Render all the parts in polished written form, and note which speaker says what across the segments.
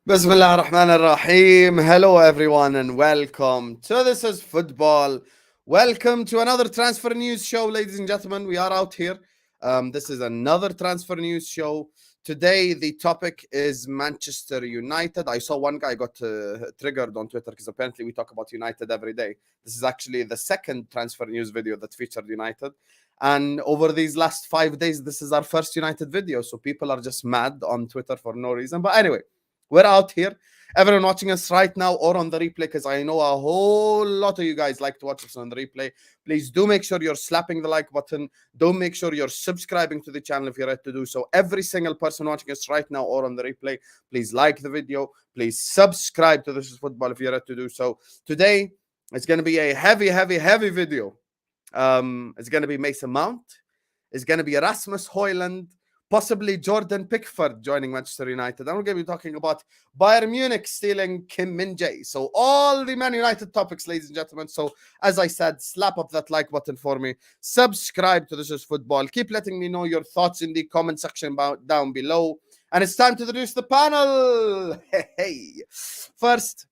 Speaker 1: Bismillah ar-Rahman ar-Rahim. Hello everyone and welcome to This is Football. Welcome to another transfer news show, ladies and gentlemen. We are out here. This is another transfer news show. Today the topic is Manchester United. I saw one guy got triggered on Twitter because apparently we talk about United every day. This is actually the second transfer news video that featured United. And over these last 5 days, this is our first United video. So people are just mad on Twitter for no reason. But anyway, we're out here. Everyone watching us right now or on the replay, because I know a whole lot of you guys like to watch us on the replay. Please do make sure you're slapping the like button. Do make sure you're subscribing to the channel if you're ready to do so. Every single person watching us right now or on the replay, please like the video. Please subscribe to This is Football if you're ready to do so. Today, it's going to be a heavy video. It's going to be Mason Mount. It's going to be Rasmus Hojlund. Possibly Jordan Pickford joining Manchester United. And we're going to be talking about Bayern Munich stealing Kim Min-jae. So all the Man United topics, ladies and gentlemen. So as I said, slap up that like button for me. Subscribe to This is Football. Keep letting me know your thoughts in the comment section down below. And it's time to introduce the panel. Hey. First,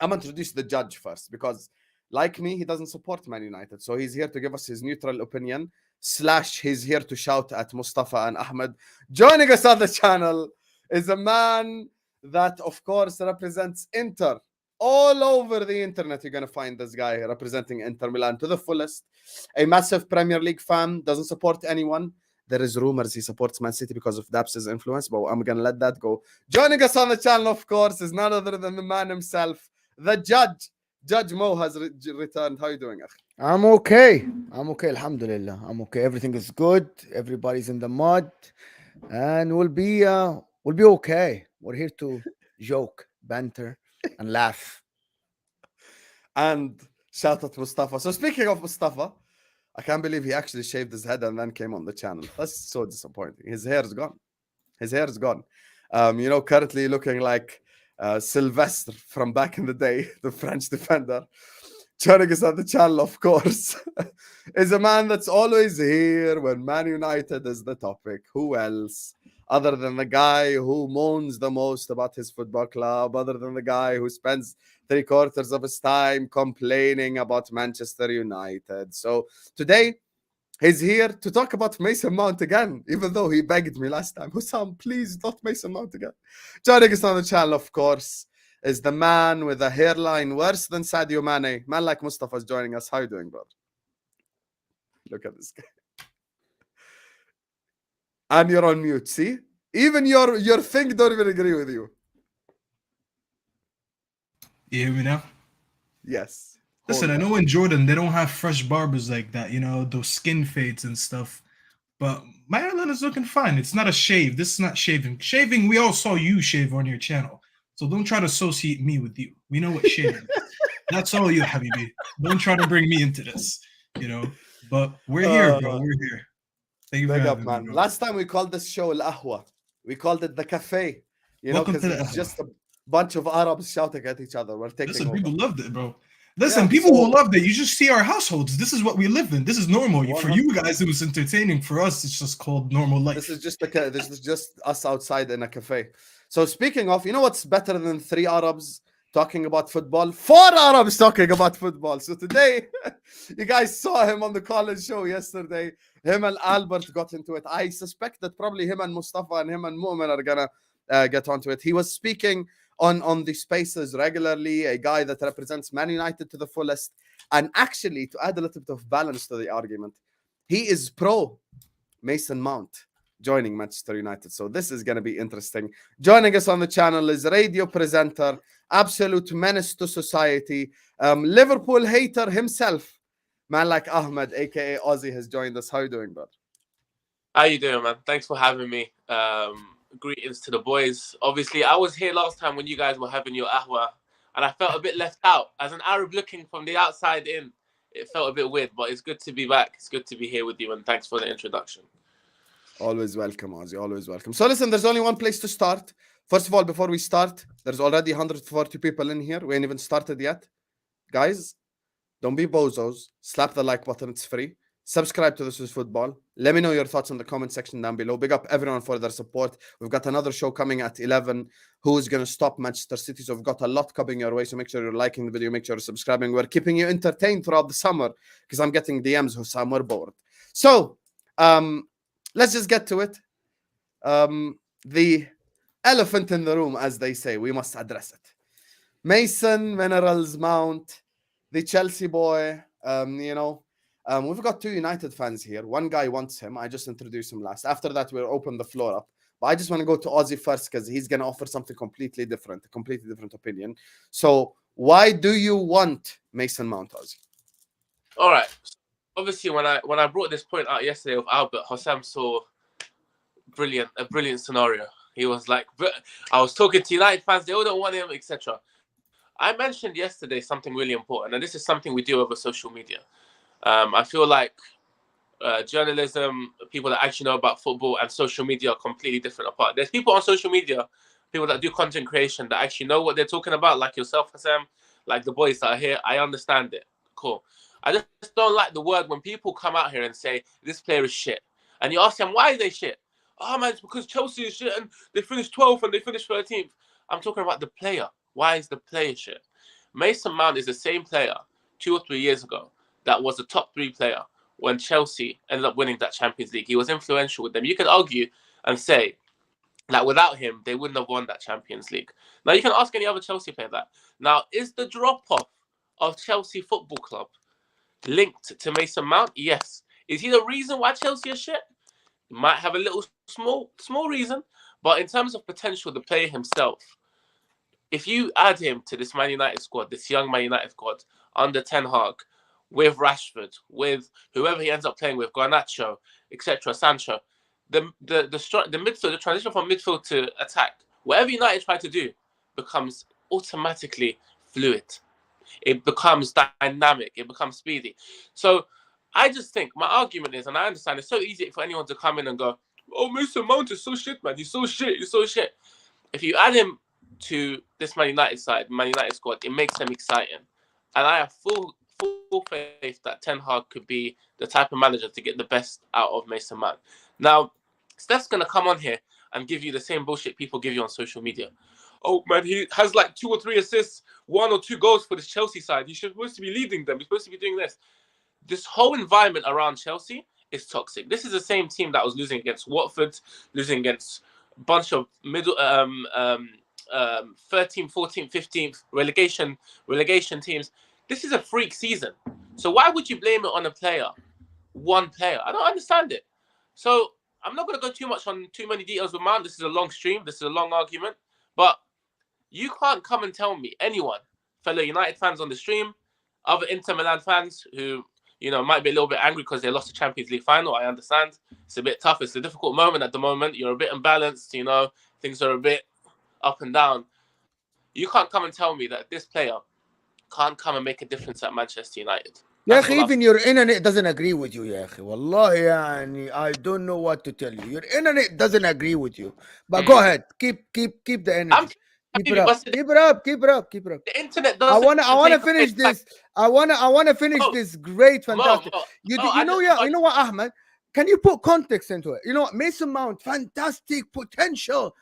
Speaker 1: I'm going to introduce the judge first because, like me, he doesn't support Man United. So he's here to give us his neutral opinion. / he's here to shout at Mustafa and Ahmed. Joining us on the channel is a man that, of course, represents Inter. All over the internet, you're going to find this guy representing Inter Milan to the fullest. A massive Premier League fan, doesn't support anyone. There is rumors he supports Man City because of Daps's influence, but I'm going to let that go. Joining us on the channel, of course, is none other than the man himself, the judge. Judge Mo has returned. How are you doing, Akh?
Speaker 2: I'm okay, alhamdulillah. I'm okay. Everything is good. Everybody's in the mud. And we'll be okay. We're here to joke, banter, and laugh.
Speaker 1: And shout out Mustafa. So speaking of Mustafa, I can't believe he actually shaved his head and then came on the channel. That's so disappointing. His hair is gone. Currently looking like Sylvester from back in the day, the French defender. Joining us on the channel, of course, is a man that's always here when Man United is the topic. Who else? Other than the guy who moans the most about his football club, other than the guy who spends 3/4 of his time complaining about Manchester United. So today, he's here to talk about Mason Mount again, even though he begged me last time. Hussam, please, not Mason Mount again. Joining us on the channel, of course, is the man with a hairline worse than Sadio Mane. Man like Mustafa is joining us. How are you doing, brother? Look at this guy. And you're on mute, see? Even your thing don't even agree with you.
Speaker 3: You hear me now?
Speaker 1: Yes.
Speaker 3: Listen, I know in Jordan, they don't have fresh barbers like that, those skin fades and stuff. But my hairline is looking fine. It's not a shave. This is not shaving. Shaving, we all saw you shave on your channel. So don't try to associate me with you. We know what shaving is. That's all you, Habibi. Don't try to bring me into this, But we're here, bro. We're here. Thank you for having me, bro.
Speaker 1: Last time we called this show Ahwa. We called it the cafe.
Speaker 3: Welcome to the
Speaker 1: it's just a bunch of Arabs shouting at each other. We're taking
Speaker 3: Listen,
Speaker 1: over.
Speaker 3: people loved it, bro. Listen, people who loved it, you just see our households. This is what we live in. This is normal.
Speaker 1: 100%.
Speaker 3: For you guys, it was entertaining. For us, it's just called normal life.
Speaker 1: This is just us outside in a cafe. So speaking of, you know what's better than 3 Arabs talking about football? 4 Arabs talking about football. So today, you guys saw him on the college show yesterday. Him and Albert got into it. I suspect that probably him and Mustafa and him and Mu'min are gonna get onto it. He was speaking on the spaces regularly, a guy that represents Man United to the fullest. And actually, to add a little bit of balance to the argument, he is pro Mason Mount joining Manchester United. So this is going to be interesting. Joining us on the channel is radio presenter, absolute menace to society, Liverpool hater himself, man like Ahmed, aka Ozzy, has joined us. How are you doing, bud?
Speaker 4: How you doing, man? Thanks for having me. Greetings to the boys. Obviously, I was here last time when you guys were having your Ahwa, and I felt a bit left out. As an Arab looking from the outside in, it felt a bit weird, but it's good to be back. It's good to be here with you, and thanks for the introduction.
Speaker 1: Always welcome, Ozzy. Always welcome. So listen, there's only one place to start. First of all, before we start, there's already 140 people in here. We ain't even started yet. Guys, don't be bozos. Slap the like button. It's free. Subscribe to This Is Football. Let me know your thoughts in the comment section down below. Big up everyone for their support. We've got another show coming at 11. Who's going to stop Manchester City? So we've got a lot coming your way. So make sure you're liking the video. Make sure you're subscribing. We're keeping you entertained throughout the summer because I'm getting DMs who say we're bored. So let's just get to it. The elephant in the room, as they say, we must address it. Mason Minerals Mount, the Chelsea boy, we've got 2 United fans here. One guy wants him. I just introduced him last. After that, we'll open the floor up. But I just want to go to Ozzy first because he's going to offer something completely different, a completely different opinion. So why do you want Mason Mount, Ozzy?
Speaker 4: All right. Obviously, when I brought this point out yesterday with Albert, Hossam saw a brilliant scenario. He was like, I was talking to United fans, they all don't want him, etc. I mentioned yesterday something really important, and this is something we do over social media. I feel like journalism, people that actually know about football, and social media are completely different apart. There's people on social media, people that do content creation that actually know what they're talking about, like yourself, Hassam, like the boys that are here. I understand it. Cool. I just don't like the word when people come out here and say, this player is shit. And you ask them, why are they shit? Oh, man, it's because Chelsea is shit and they finished 12th and they finished 13th. I'm talking about the player. Why is the player shit? Mason Mount is the same player 2 or 3 years ago that was a top 3 player when Chelsea ended up winning that Champions League. He was influential with them. You can argue and say that without him, they wouldn't have won that Champions League. Now, you can ask any other Chelsea player that. Now, is the drop-off of Chelsea Football Club linked to Mason Mount? Yes. Is he the reason why Chelsea is shit? He might have a little small reason, but in terms of potential, the player himself, if you add him to this Man United squad, this young Man United squad under Ten Hag, with Rashford, with whoever he ends up playing with, Garnacho, etc., Sancho, the midfield, the transition from midfield to attack, whatever United try to do becomes automatically fluid. It becomes dynamic. It becomes speedy. So I just think my argument is, and I understand it's so easy for anyone to come in and go, oh, Mason Mount is so shit, man. He's so shit. He's so shit. If you add him to this Man United side, Man United squad, it makes them exciting. And I have full faith that Ten Hag could be the type of manager to get the best out of Mason Mount. Now, Steph's going to come on here and give you the same bullshit people give you on social media. Oh, man, he has like 2 or 3 assists, 1 or 2 goals for this Chelsea side. He's supposed to be leading them. He's supposed to be doing this. This whole environment around Chelsea is toxic. This is the same team that was losing against Watford, losing against a bunch of middle 13th, 14th, 15th relegation teams. This is a freak season. So why would you blame it on a player? One player. I don't understand it. So I'm not going to go too much on too many details with Mount. This is a long stream. This is a long argument. But you can't come and tell me, anyone, fellow United fans on the stream, other Inter Milan fans who, might be a little bit angry because they lost the Champions League final. I understand. It's a bit tough. It's a difficult moment at the moment. You're a bit imbalanced, things are a bit up and down. You can't come and tell me that this player can't come and make a difference at Manchester United.
Speaker 2: Yeah, even your internet doesn't agree with you, yeah. Wallahi, I don't know what to tell you. Your internet doesn't agree with you. But go ahead, keep the energy. Keep it up.
Speaker 4: The internet doesn't.
Speaker 2: I wanna finish this. I wanna finish this great, fantastic. You know what, Ahmed? Can you put context into it? You know what, Mason Mount, fantastic potential.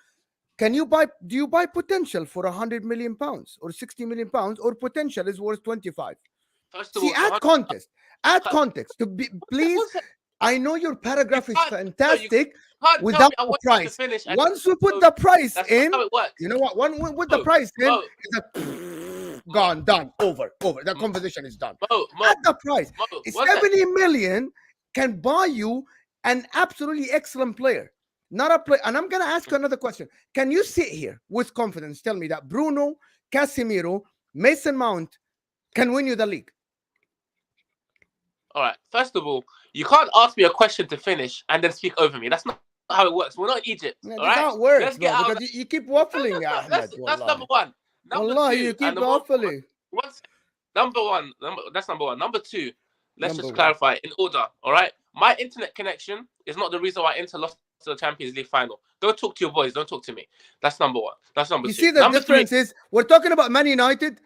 Speaker 2: Do you buy potential for 100 million pounds or 60 million pounds, or potential is worth 25? See, add context. Please. I know your paragraph is fantastic without the price. Once we put the price in, you know what? With the price in, it's gone, done, over. The conversation is done. At the price, 70 million can buy you an absolutely excellent player. Not a player. And I'm going to ask you another question. Can you sit here with confidence, tell me that Bruno, Casemiro, Mason Mount can win you the league?
Speaker 4: All right. First of all, you can't ask me a question to finish and then speak over me. That's not how it works. We're not in Egypt.
Speaker 2: Yeah,
Speaker 4: all right?
Speaker 2: That works, bro, because you keep waffling.
Speaker 4: That's number one.
Speaker 2: Wallah, you keep waffling.
Speaker 4: That's number one. Number two, let's just clarify in order. All right. My internet connection is not the reason why Inter lost to the Champions League final. Don't talk to your boys. Don't talk to me. That's number one. That's number two.
Speaker 2: You see the difference is we're talking about Man United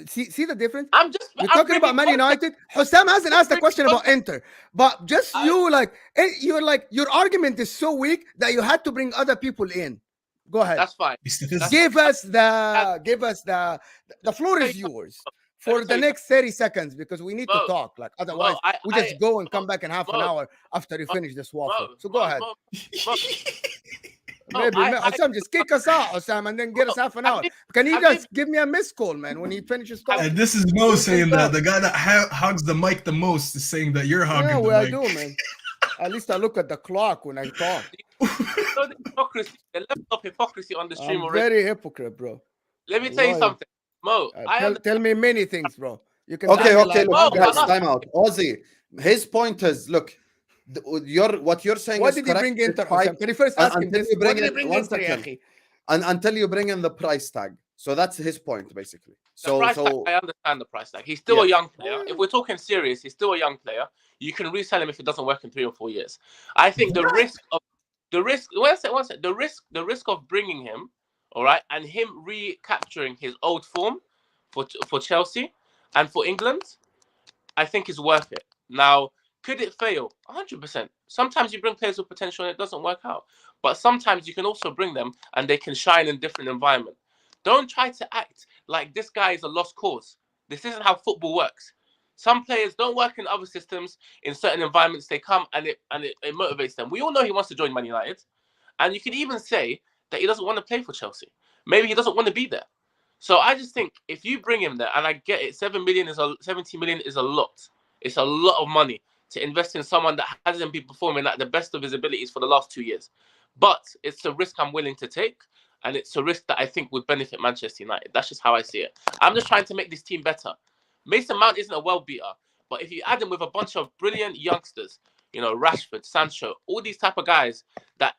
Speaker 2: See the difference?
Speaker 4: I'm just.
Speaker 2: You're
Speaker 4: I'm
Speaker 2: talking about Man
Speaker 4: bringing context.
Speaker 2: United. Hussam hasn't asked a
Speaker 4: bringing
Speaker 2: question about
Speaker 4: context.
Speaker 2: Inter, but just you're like your argument is so weak that you had to bring other people in. Go ahead.
Speaker 4: That's fine.
Speaker 2: Give us the floor is yours for the next 30 seconds because we need to talk. Like otherwise, we just go and come back in half an hour after you finish this waffle. So go ahead. Maybe Hussam, just kick us out, Hussam, and then get us half an hour. Can you just give me a missed call, man, when he finishes talking?
Speaker 3: And this is Mo saying that the guy that hogs the mic the most is saying that you're hogging the mic.
Speaker 2: I do, man. At least I look at the clock when I talk.
Speaker 4: The hypocrisy, the level of hypocrisy on the stream
Speaker 2: I'm
Speaker 4: already.
Speaker 2: Very hypocrite, bro.
Speaker 4: Let me tell you something, Mo.
Speaker 2: Tell me many things, bro. You can
Speaker 1: okay.
Speaker 2: like,
Speaker 1: Look, guys, time out. Ozzy, his point is, look, what you're saying.
Speaker 2: What
Speaker 1: is
Speaker 2: did he bring Inter? Can you first ask him this? What did he bring Inter?
Speaker 1: Until you bring in the price tag. So that's his point, basically. So
Speaker 4: tag, I understand the price tag. He's still a young player. If we're talking serious, he's still a young player. You can resell him if it doesn't work in 3 or 4 years. I think the risk of bringing him, all right, and him recapturing his old form for Chelsea and for England, I think is worth it. Now, could it fail? 100%. Sometimes you bring players with potential and it doesn't work out. But sometimes you can also bring them and they can shine in different environments. Don't try to act like this guy is a lost cause. This isn't how football works. Some players don't work in other systems. In certain environments, they come and it motivates them. We all know he wants to join Man United. And you could even say that he doesn't want to play for Chelsea. Maybe he doesn't want to be there. So I just think if you bring him there, and I get it, 70 million is a lot. It's a lot of money to invest in someone that hasn't been performing at the best of his abilities for the last 2 years. But it's a risk I'm willing to take. And it's a risk that I think would benefit Manchester United. That's just how I see it. I'm just trying to make this team better. Mason Mount isn't a world beater. But if you add him with a bunch of brilliant youngsters, Rashford, Sancho, all these type of guys that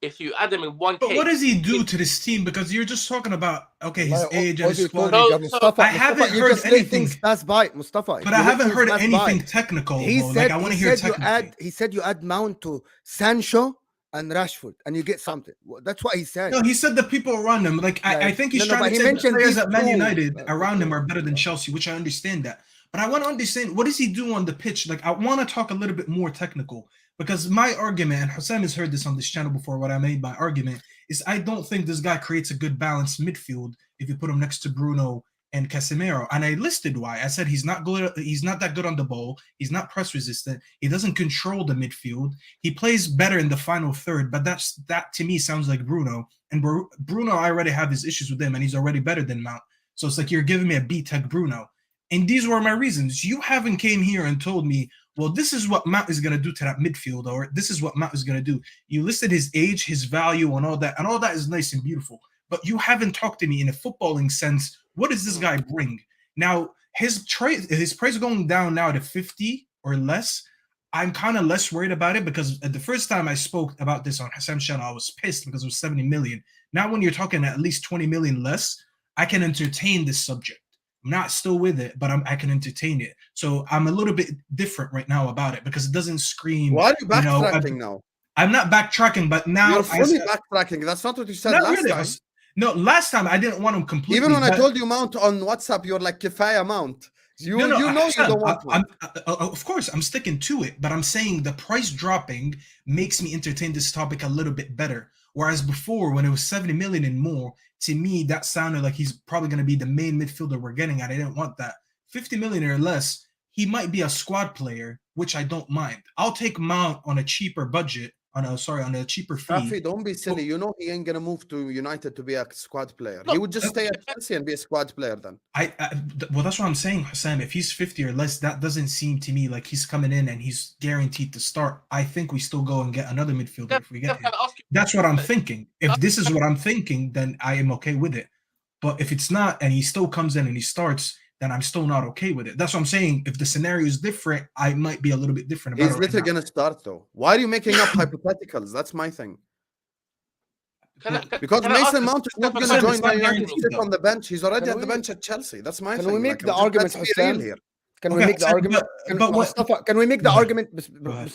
Speaker 4: if you add them in one case...
Speaker 3: But what does he do to this team? Because you're just talking about, his age and his squad.
Speaker 2: I haven't heard anything. Mustafa.
Speaker 3: But I haven't heard anything technical.
Speaker 2: He said,
Speaker 3: I want to hear technical.
Speaker 2: He said you add Mount to Sancho and Rashford, and you get something. That's what he said.
Speaker 3: No, he said the people around him. I think he's trying to say the players at Man United around him are better than Chelsea, which I understand that. But I want to understand, what does he do on the pitch? I want to talk a little bit more technical. Because my argument, and Hussam has heard this on this channel before, what I made my argument, is I don't think this guy creates a good balanced midfield if you put him next to Bruno and Casemiro. And I listed why. I said he's not good. He's not that good on the ball. He's not press resistant. He doesn't control the midfield. He plays better in the final third, but that to me sounds like Bruno. And Bruno, I already have his issues with him, and he's already better than Mount. So it's like you're giving me a B-Tech Bruno. And these were my reasons. You haven't came here and told me, well, this is what Mount is going to do to that midfield, or this is what Mount is going to do. You listed his age, his value, and all that is nice and beautiful. But you haven't talked to me in a footballing sense. What does this guy bring? Now, his price going down now to 50 or less. I'm kind of less worried about it because the first time I spoke about this on Hassam's channel, I was pissed because it was 70 million. Now, when you're talking at least 20 million less, I can entertain this subject. I'm not still with it, but I can entertain it. So I'm a little bit different right now about it because it doesn't scream.
Speaker 1: Why are you backtracking now?
Speaker 3: I'm not backtracking, but now
Speaker 1: you're fully backtracking. That's not what you said last time.
Speaker 3: No, last time I didn't want him completely.
Speaker 1: Even when I told you Mount on WhatsApp, you're like Kifaya Mount. You know you don't want one.
Speaker 3: Of course, I'm sticking to it, but I'm saying the price dropping makes me entertain this topic a little bit better. Whereas before, when it was 70 million and more, to me, that sounded like he's probably going to be the main midfielder we're getting at. I didn't want that. 50 million or less, he might be a squad player, which I don't mind. I'll take Mount on a cheaper budget, on a cheaper fee.
Speaker 1: Rafi, don't be silly. You know he ain't going to move to United to be a squad player. He would just stay at Chelsea and be a squad player then.
Speaker 3: Well, that's what I'm saying, Hassan. If he's 50 or less, that doesn't seem to me like he's coming in and he's guaranteed to start. I think we still go and get another midfielder if we get him. That's what I'm thinking. If this is what I'm thinking, then I am okay with it. But if it's not and he still comes in and he starts, then I'm still not okay with it. That's what I'm saying. If the scenario is different, I might be a little bit different about it.
Speaker 1: He's literally going to start, though. Why are you making up hypotheticals? That's my thing. Because Mason Mount is not going to join Man United. He's on the bench. He's already at the bench at Chelsea. That's my thing.
Speaker 2: Can we make the argument, Hassan?
Speaker 1: here?
Speaker 2: Can we make the argument? Mustafa, can we make the argument?
Speaker 3: Go ahead.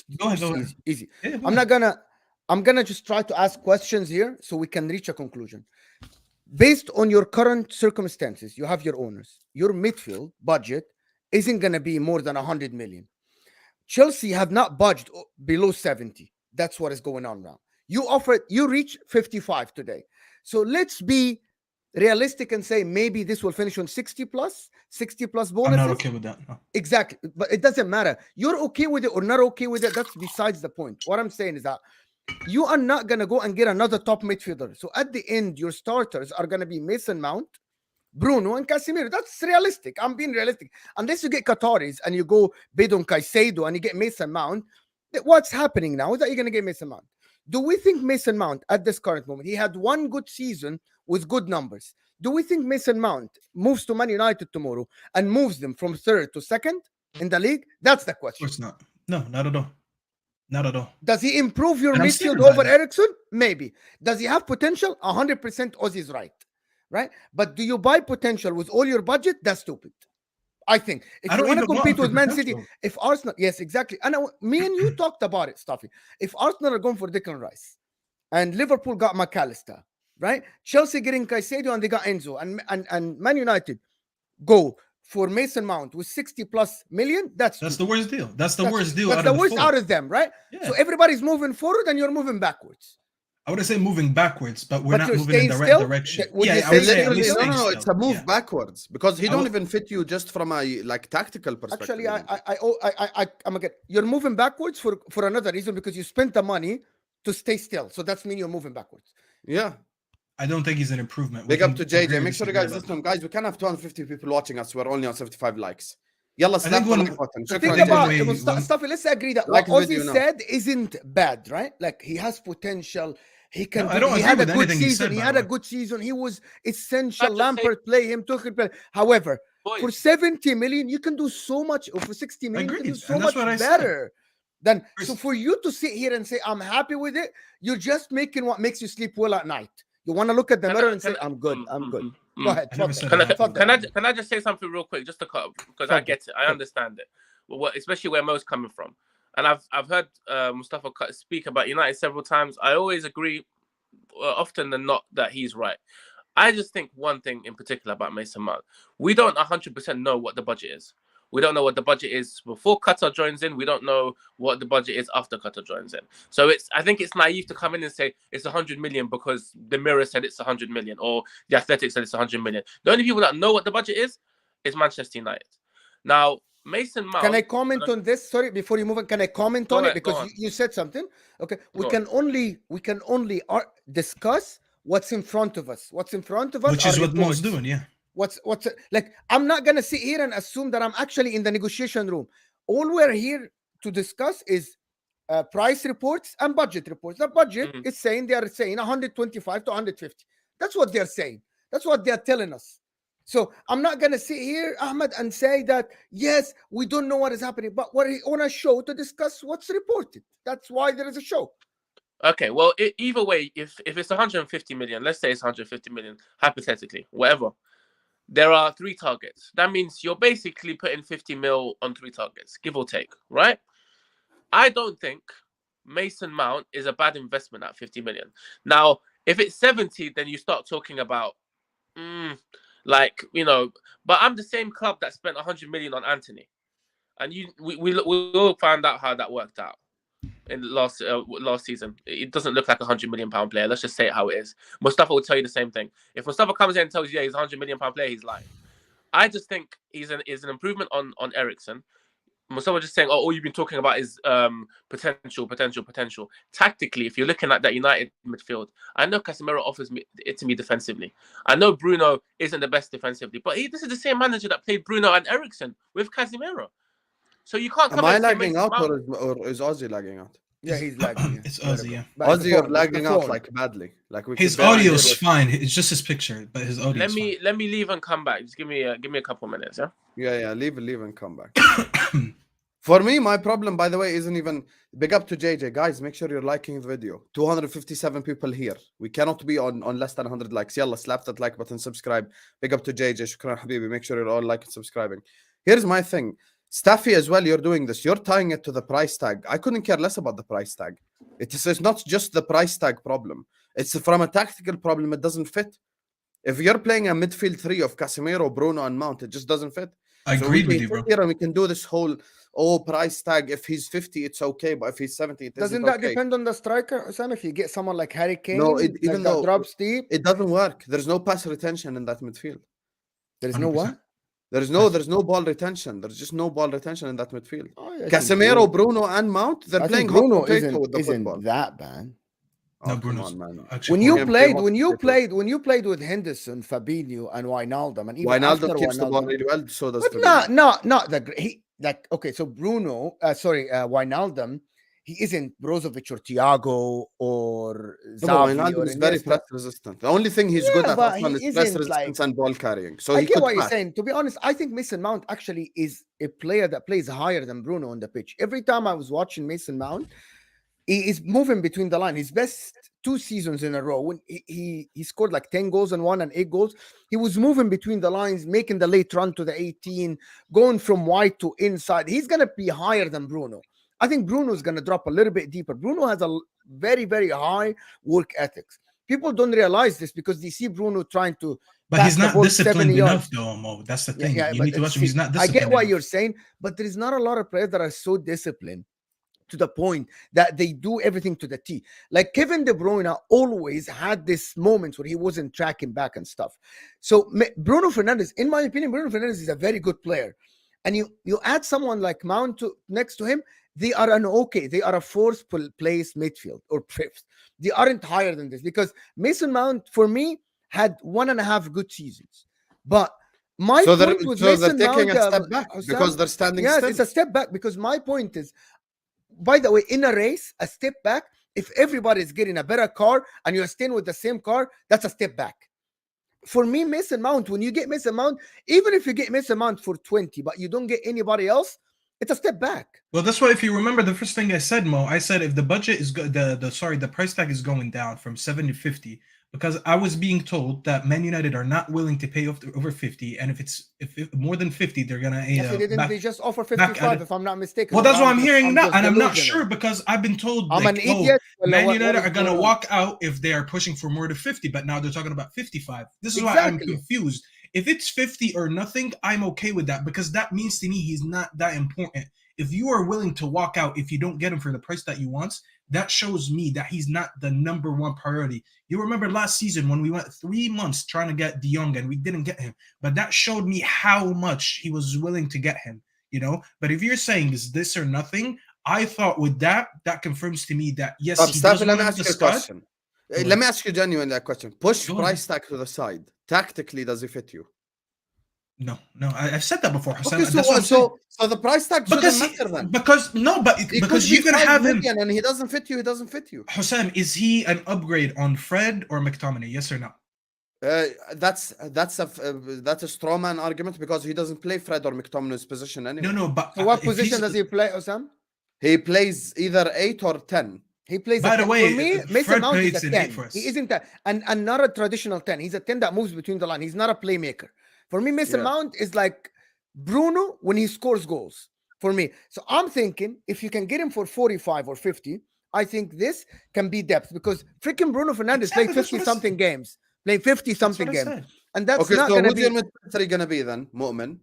Speaker 2: Easy. I'm gonna just try to ask questions here so we can reach a conclusion. based on your current circumstances, you have your owners. Your midfield budget isn't going to be more than 100 million. Chelsea have not budged below 70. That's what is going on now. You reach 55 today. So let's be realistic and say maybe this will finish on 60 plus bonuses.
Speaker 3: I'm not okay with that. No.
Speaker 2: Exactly. But it doesn't matter. You're okay with it or not okay with it. That's besides the point. What I'm saying is that you are not going to go and get another top midfielder. So at the end, your starters are going to be Mason Mount, Bruno, and Casemiro. That's realistic. I'm being realistic. Unless you get Qataris and you go bid on Caicedo and you get Mason Mount, what's happening now is that you're going to get Mason Mount. Do we think Mason Mount at this current moment, he had one good season with good numbers. Do we think Mason Mount moves to Man United tomorrow and moves them from third to second in the league? That's the question.
Speaker 3: Of course not. No, not at all. Not at all.
Speaker 2: Does he improve your
Speaker 3: And I'm
Speaker 2: midfield
Speaker 3: scared about
Speaker 2: over
Speaker 3: it.
Speaker 2: Eriksen? Maybe. Does he have potential? 100% Ozzy's right? But do you buy potential with all your budget? That's stupid. I think if
Speaker 3: I
Speaker 2: you
Speaker 3: don't
Speaker 2: want to
Speaker 3: even
Speaker 2: compete
Speaker 3: want
Speaker 2: with Man City,
Speaker 3: potential.
Speaker 2: if Arsenal, yes, exactly. And me and you talked about it, Stuffy. If Arsenal are going for Declan Rice and Liverpool got McAllister, right? Chelsea getting Caicedo and they got Enzo, and Man United go for Mason Mount with 60 plus million. That's
Speaker 3: the worst deal. That's the worst deal.
Speaker 2: That's
Speaker 3: out
Speaker 2: the
Speaker 3: of
Speaker 2: worst
Speaker 3: four.
Speaker 2: out of them, right?
Speaker 3: Yeah.
Speaker 2: So everybody's moving forward and you're moving backwards.
Speaker 3: I wouldn't say moving backwards, but we're
Speaker 2: But
Speaker 3: not
Speaker 2: you're
Speaker 3: moving in the
Speaker 2: staying
Speaker 3: right
Speaker 2: still?
Speaker 3: direction.
Speaker 2: Would you
Speaker 3: Yeah, I
Speaker 2: say
Speaker 3: would say at
Speaker 2: literally-
Speaker 3: least
Speaker 1: No,
Speaker 3: staying
Speaker 1: no,
Speaker 3: still.
Speaker 1: it's a move
Speaker 3: Yeah.
Speaker 1: backwards because he
Speaker 3: I
Speaker 1: don't
Speaker 3: would-
Speaker 1: even fit you just from a tactical perspective.
Speaker 2: Actually, I'm again. You're moving backwards for another reason because you spent the money to stay still. So that's mean you're moving backwards.
Speaker 1: Yeah.
Speaker 3: I don't think he's an improvement.
Speaker 1: Big
Speaker 3: We
Speaker 1: up
Speaker 3: can
Speaker 1: to
Speaker 3: agree
Speaker 1: JJ.
Speaker 3: or
Speaker 1: Make sure you
Speaker 3: disagree
Speaker 1: guys
Speaker 3: about
Speaker 1: listen. Guys, we can have 250 people watching us. We're only on 75 likes. Yalla,
Speaker 3: think
Speaker 1: slap the
Speaker 3: when-
Speaker 1: like button.
Speaker 2: So
Speaker 1: Shukran,
Speaker 2: think
Speaker 3: think
Speaker 1: JJ.
Speaker 2: about
Speaker 3: when
Speaker 2: it.
Speaker 3: we- when-
Speaker 2: Stuffy, let's agree that
Speaker 1: Like
Speaker 2: what
Speaker 1: the video
Speaker 2: Ozzy
Speaker 1: now.
Speaker 2: said isn't bad, right? Like he has potential. He can.
Speaker 3: No, I don't
Speaker 2: he
Speaker 3: agree
Speaker 2: had a
Speaker 3: with
Speaker 2: good
Speaker 3: anything he
Speaker 2: season.
Speaker 3: said,
Speaker 2: He
Speaker 3: by
Speaker 2: had
Speaker 3: the
Speaker 2: a
Speaker 3: way.
Speaker 2: good season. He was essential.
Speaker 4: Can I just say-
Speaker 2: Lampard play him. Tuchel play. However,
Speaker 4: Boys,
Speaker 2: for 70 million, you can do so much. Or for 60 million, you can do
Speaker 3: Agreed,
Speaker 2: so
Speaker 3: and that's
Speaker 2: much
Speaker 3: what I said.
Speaker 2: better. Then, so
Speaker 3: Chris-
Speaker 2: for you to sit here and say I'm happy with it, you're just making what makes you sleep well at night. You want to look at the
Speaker 4: Can
Speaker 2: mirror
Speaker 4: I-
Speaker 2: and say
Speaker 4: can I-
Speaker 2: I'm good.
Speaker 4: mm,
Speaker 2: I'm
Speaker 4: mm,
Speaker 2: good.
Speaker 4: mm,
Speaker 2: Go
Speaker 4: mm.
Speaker 2: ahead.
Speaker 3: I never
Speaker 2: fuck
Speaker 3: said
Speaker 2: that.
Speaker 3: I'm happy
Speaker 2: Fuck
Speaker 3: with
Speaker 2: that.
Speaker 3: that.
Speaker 4: Can I just say something real quick, just to cut, because I
Speaker 2: Fuck it.
Speaker 4: get it, I understand it, especially where Mo's coming from, and I've heard Mustafa speak about United several times. I always agree, often than not, that he's right. I just think one thing in particular about Mason Mount: we don't 100% know what the budget is. We don't know what the budget is before Qatar joins in. We don't know what the budget is after Qatar joins in. So I think it's naive to come in and say it's 100 million because the Mirror said it's 100 million or the Athletic said it's 100 million. The only people that know what the budget is Manchester United. Now, Mason Mount.
Speaker 2: Can I comment on this? Sorry, before you move on, can I comment
Speaker 4: Go
Speaker 2: on
Speaker 4: ahead,
Speaker 2: it?
Speaker 4: go
Speaker 2: Because
Speaker 4: on.
Speaker 2: you said something. Okay, we
Speaker 4: Go
Speaker 2: can only discuss what's in front of us. What's in front of us,
Speaker 3: Which is
Speaker 2: are
Speaker 3: what Mo's
Speaker 2: reports.
Speaker 3: doing, yeah.
Speaker 2: What's like? I'm not gonna sit here and assume that I'm actually in the negotiation room. All we're here to discuss is price reports and budget reports. The budget is saying they are saying 125 to 150. That's what they're saying. That's what they're telling us. So I'm not gonna sit here, Ahmed, and say that yes, we don't know what is happening, but we're on a show to discuss what's reported. That's why there is a show.
Speaker 4: Okay, well, either way, if it's 150 million, let's say it's 150 million, hypothetically, whatever, there are 3 targets. That means you're basically putting 50 mil on 3 targets, give or take, right? I don't think Mason Mount is a bad investment at 50 million. Now, if it's 70, then you start talking about, but I'm the same club that spent 100 million on Anthony. And we all found out how that worked out in last season. It doesn't look like £100 million player. Let's just say it how it is. Mustafa will tell you the same thing. If Mustafa comes in and tells you, yeah, he's £100 million player, he's lying. I just think he's an improvement on Eriksen. Mustafa just saying, all you've been talking about is potential. Tactically, if you're looking at that United midfield, I know Casemiro offers it to me defensively. I know Bruno isn't the best defensively, but this is the same manager that played Bruno and Eriksen with Casemiro. So you can't come
Speaker 1: Am I
Speaker 4: and say
Speaker 1: lagging
Speaker 4: Mason
Speaker 1: out
Speaker 4: Mount.
Speaker 1: or is Ozzy lagging out?
Speaker 2: Yeah, he's lagging.
Speaker 3: It's Ozzy, yeah.
Speaker 2: But the
Speaker 1: Ozzy, you're
Speaker 2: phone, it's
Speaker 1: lagging
Speaker 2: the
Speaker 1: out
Speaker 2: phone.
Speaker 1: like badly. Like
Speaker 3: His
Speaker 1: could barely
Speaker 3: audio's
Speaker 1: hear
Speaker 3: fine. It's just his picture, but his audio.
Speaker 4: Let me leave and come back. Just give me a couple minutes, yeah.
Speaker 1: Yeah, leave and come back. For me, my problem, by the way, isn't even big up to JJ. Guys, make sure you're liking the video. 257 people here. We cannot be on less than 100 likes. Yalla, slap that like button, subscribe. Big up to JJ. Shukran, Habibi. Make sure you're all liking and subscribing. Here's my thing. Staffy as well, you're doing this. You're tying it to the price tag. I couldn't care less about the price tag. It's not just the price tag problem. It's from a tactical problem. It doesn't fit. If you're playing a midfield three of Casemiro, Bruno, and Mount, it just doesn't fit.
Speaker 3: I
Speaker 1: So
Speaker 3: agreed
Speaker 1: we
Speaker 3: with
Speaker 1: can
Speaker 3: you, bro.
Speaker 1: sit here and we can do this whole price tag. If he's 50, it's okay, but if he's 70, it
Speaker 2: Doesn't
Speaker 1: isn't
Speaker 2: that
Speaker 1: okay.
Speaker 2: depend on the striker, Osam? If you get someone like Harry Kane,
Speaker 1: No,
Speaker 2: like
Speaker 1: even
Speaker 2: that
Speaker 1: though
Speaker 2: drops deep,
Speaker 1: it doesn't work. There's no pass retention in that midfield.
Speaker 2: there is no
Speaker 3: 100%.
Speaker 2: what?
Speaker 1: There's no ball retention. There's just no ball retention in that midfield.
Speaker 2: Oh, I think
Speaker 1: Casemiro, Bruno, and Mount, they're
Speaker 2: I
Speaker 1: playing
Speaker 2: think Bruno
Speaker 1: hot potato with the football.
Speaker 2: isn't that bad.
Speaker 3: No,
Speaker 1: Oh, come
Speaker 3: Bruno's
Speaker 1: on, man.
Speaker 3: actually
Speaker 2: When you
Speaker 1: Can't
Speaker 3: horrible.
Speaker 1: play
Speaker 2: when you played with Henderson, Fabinho, and Wijnaldum, and even
Speaker 1: Wijnaldum
Speaker 2: after
Speaker 1: keeps the ball
Speaker 2: Wijnaldum,
Speaker 1: really well, so does
Speaker 2: but
Speaker 1: Fabinho.
Speaker 2: not the he like okay. So Bruno, Wijnaldum, he isn't Brozovic or Thiago or
Speaker 1: No, but
Speaker 2: Xavi
Speaker 1: Wijnaldum
Speaker 2: or
Speaker 1: is very
Speaker 2: Iniesta.
Speaker 1: press resistant. The only thing he's good
Speaker 2: Yeah,
Speaker 1: at
Speaker 2: but
Speaker 1: Aslan
Speaker 2: he
Speaker 1: is press
Speaker 2: isn't like.
Speaker 1: resistance and ball carrying. So
Speaker 2: I
Speaker 1: he
Speaker 2: get
Speaker 1: could
Speaker 2: what you're
Speaker 1: pass.
Speaker 2: saying. To be honest, I think Mason Mount actually is a player that plays higher than Bruno on the pitch. Every time I was watching Mason Mount, he is moving between the line. His best 2 seasons in a row, when he scored like 10 goals and 8 goals, he was moving between the lines, making the late run to the 18, going from wide to inside. He's going to be higher than Bruno. I think Bruno is going to drop a little bit deeper. Bruno has a very, very high work ethics. People don't realize this because they see Bruno trying to.
Speaker 3: But he's not disciplined
Speaker 2: 70 yards.
Speaker 3: enough, though, Mo. That's the thing.
Speaker 2: Yeah,
Speaker 3: you
Speaker 2: but
Speaker 3: need to watch him.
Speaker 2: see,
Speaker 3: He's not
Speaker 2: I
Speaker 3: disciplined.
Speaker 2: get what
Speaker 3: enough.
Speaker 2: you're saying, but there is not a lot of players that are so disciplined to the point that they do everything to the T. Like Kevin De Bruyne always had this moments where he wasn't tracking back and stuff. So Bruno Fernandes, in my opinion, Bruno Fernandes is a very good player. And you add someone like Mount next to him, they are they are a fourth place midfield or fifth. They aren't higher than this because Mount, for me, had 1.5 good seasons. But my point with Mason
Speaker 1: they're taking
Speaker 2: Mount,
Speaker 1: a step back because they're standing still.
Speaker 2: Yes, it's a step back because my point is, by the way, in a race, a step back, if everybody is getting a better car and you're staying with the same car, that's a step back. For me, Mason Mount, when you get Mason Mount, even if you get Mason Mount for 20, but you don't get anybody else, it's a step back.
Speaker 3: Well, that's why if you remember the first thing I said, Mo, I said if the budget is the price tag is going down from 7 to 50, because I was being told that Man United are not willing to pay over 50, and if more than 50, they're gonna.
Speaker 2: They just offer 55, if I'm not mistaken.
Speaker 3: Well, that's what I'm hearing now, and I'm not sure because I've been told
Speaker 2: I'm an idiot.
Speaker 3: Man United are gonna walk out if they are pushing for more than 50, but now they're talking about 55. This is why I'm confused. If it's 50 or nothing, I'm okay with that because that means to me he's not that important. If you are willing to walk out if you don't get him for the price that you want, that shows me that he's not the number one priority. You remember last season when we went 3 months trying to get De Jong and we didn't get him, but that showed me how much he was willing to get him, you know? But if you're saying is this or nothing, I thought with that confirms to me that yes, he does
Speaker 1: let me ask you a question. Let me ask you genuinely that question. Push price tag to the side. Tactically, does it fit you?
Speaker 3: No, I've said that before.
Speaker 1: Okay, so the price tag shouldn't matter then.
Speaker 3: Because you can have him,
Speaker 1: and he doesn't fit you. He doesn't fit you.
Speaker 3: Hussam, is he an upgrade on Fred or McTominay? Yes or no?
Speaker 1: That's a straw man argument because he doesn't play Fred or McTominay's position anyway.
Speaker 3: No, but
Speaker 2: so what position does he play, Osam?
Speaker 1: He plays either 8 or 10.
Speaker 2: He plays.
Speaker 3: By the way,
Speaker 2: for me, Mason Mount is a 10. He isn't that, and not a traditional 10. He's a 10 that moves between the line. He's not a playmaker. For me, Mason Mount is like Bruno when he scores goals. For me, so I'm thinking if you can get him for 45 or 50, I think this can be depth because freaking Bruno Fernandes played 50-something games, played 50-something games, and that's
Speaker 1: okay.
Speaker 2: Not
Speaker 1: so
Speaker 2: gonna
Speaker 1: who's
Speaker 2: be.
Speaker 1: your midfielder gonna be then, Mu'min?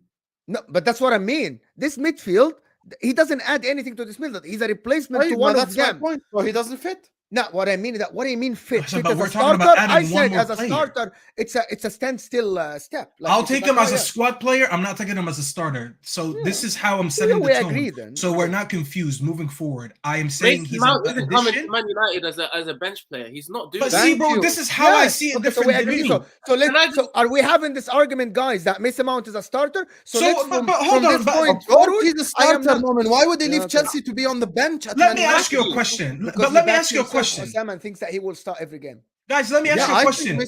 Speaker 2: No, but that's what I mean. This midfield, he doesn't add anything to this midfield. He's a replacement to one of them.
Speaker 1: That's my point. So he doesn't fit.
Speaker 2: No, what I mean is that what do you mean fit?
Speaker 3: So,
Speaker 2: fit
Speaker 3: but
Speaker 2: as
Speaker 3: we're
Speaker 2: a
Speaker 3: talking
Speaker 2: starter,
Speaker 3: about adding
Speaker 2: I
Speaker 3: one
Speaker 2: said
Speaker 3: more
Speaker 2: as a
Speaker 3: player.
Speaker 2: starter, it's a standstill step. Like
Speaker 3: I'll take him as a squad player. I'm not taking him as a starter. So this is how I'm setting the tone.
Speaker 2: Agree, then.
Speaker 3: So we're not confused moving forward. I am saying he's
Speaker 4: Mount isn't coming to Man United as a bench player. He's not doing.
Speaker 3: But see, bro, this is how I see it different than you.
Speaker 2: So are we having this argument, guys, that Mason Mount is a starter? So let's
Speaker 3: hold on,
Speaker 2: point
Speaker 1: forward, he's a starter, Moment. Why would they leave Chelsea to be on the bench?
Speaker 3: Let me ask you a question. But let me ask you a question.
Speaker 2: Osman thinks that he will start every game.
Speaker 3: Guys, let me ask you a question.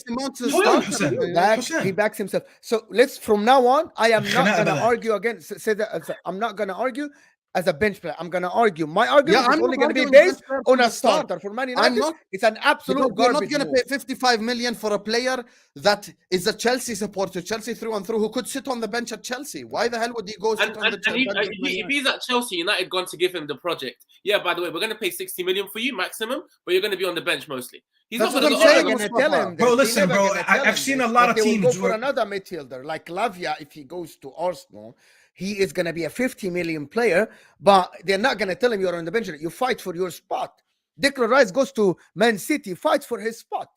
Speaker 2: He backs himself. So let's from now on. I am not going to argue against. Say that I'm not going to argue. as a bench player. I'm gonna argue. My argument is
Speaker 1: I'm
Speaker 2: only
Speaker 1: not
Speaker 2: gonna be
Speaker 1: arguing
Speaker 2: based
Speaker 1: bench player
Speaker 2: on
Speaker 1: from
Speaker 2: a
Speaker 1: the start.
Speaker 2: starter for Man United.
Speaker 1: not-
Speaker 2: It's an absolute
Speaker 1: Because you're not
Speaker 2: garbage
Speaker 1: going to
Speaker 2: move.
Speaker 1: pay 55 million for a player that is a Chelsea supporter, Chelsea through and through, who could sit on the bench at Chelsea. Why the hell would he go sit on the bench?
Speaker 4: If he's at Chelsea, United gone to give him the project. Yeah, by the way, we're going to pay 60 million for you maximum, but you're going to be on the bench mostly. He's
Speaker 1: That's
Speaker 4: not
Speaker 1: what
Speaker 4: going
Speaker 1: I'm
Speaker 4: to
Speaker 1: saying.
Speaker 4: go.
Speaker 2: They're gonna tell him this.
Speaker 3: Bro,
Speaker 2: They're
Speaker 3: listen,
Speaker 2: never
Speaker 3: bro.
Speaker 2: gonna tell him
Speaker 3: I've seen
Speaker 2: this,
Speaker 3: a lot
Speaker 2: but
Speaker 3: of
Speaker 2: they will
Speaker 3: teams
Speaker 2: go for
Speaker 3: where-
Speaker 2: another midfielder like Lavia. If he goes to Arsenal, he is going to be a 50 million player, but they're not going to tell him you're on the bench. You fight for your spot. Declan Rice goes to Man City, fights for his spot.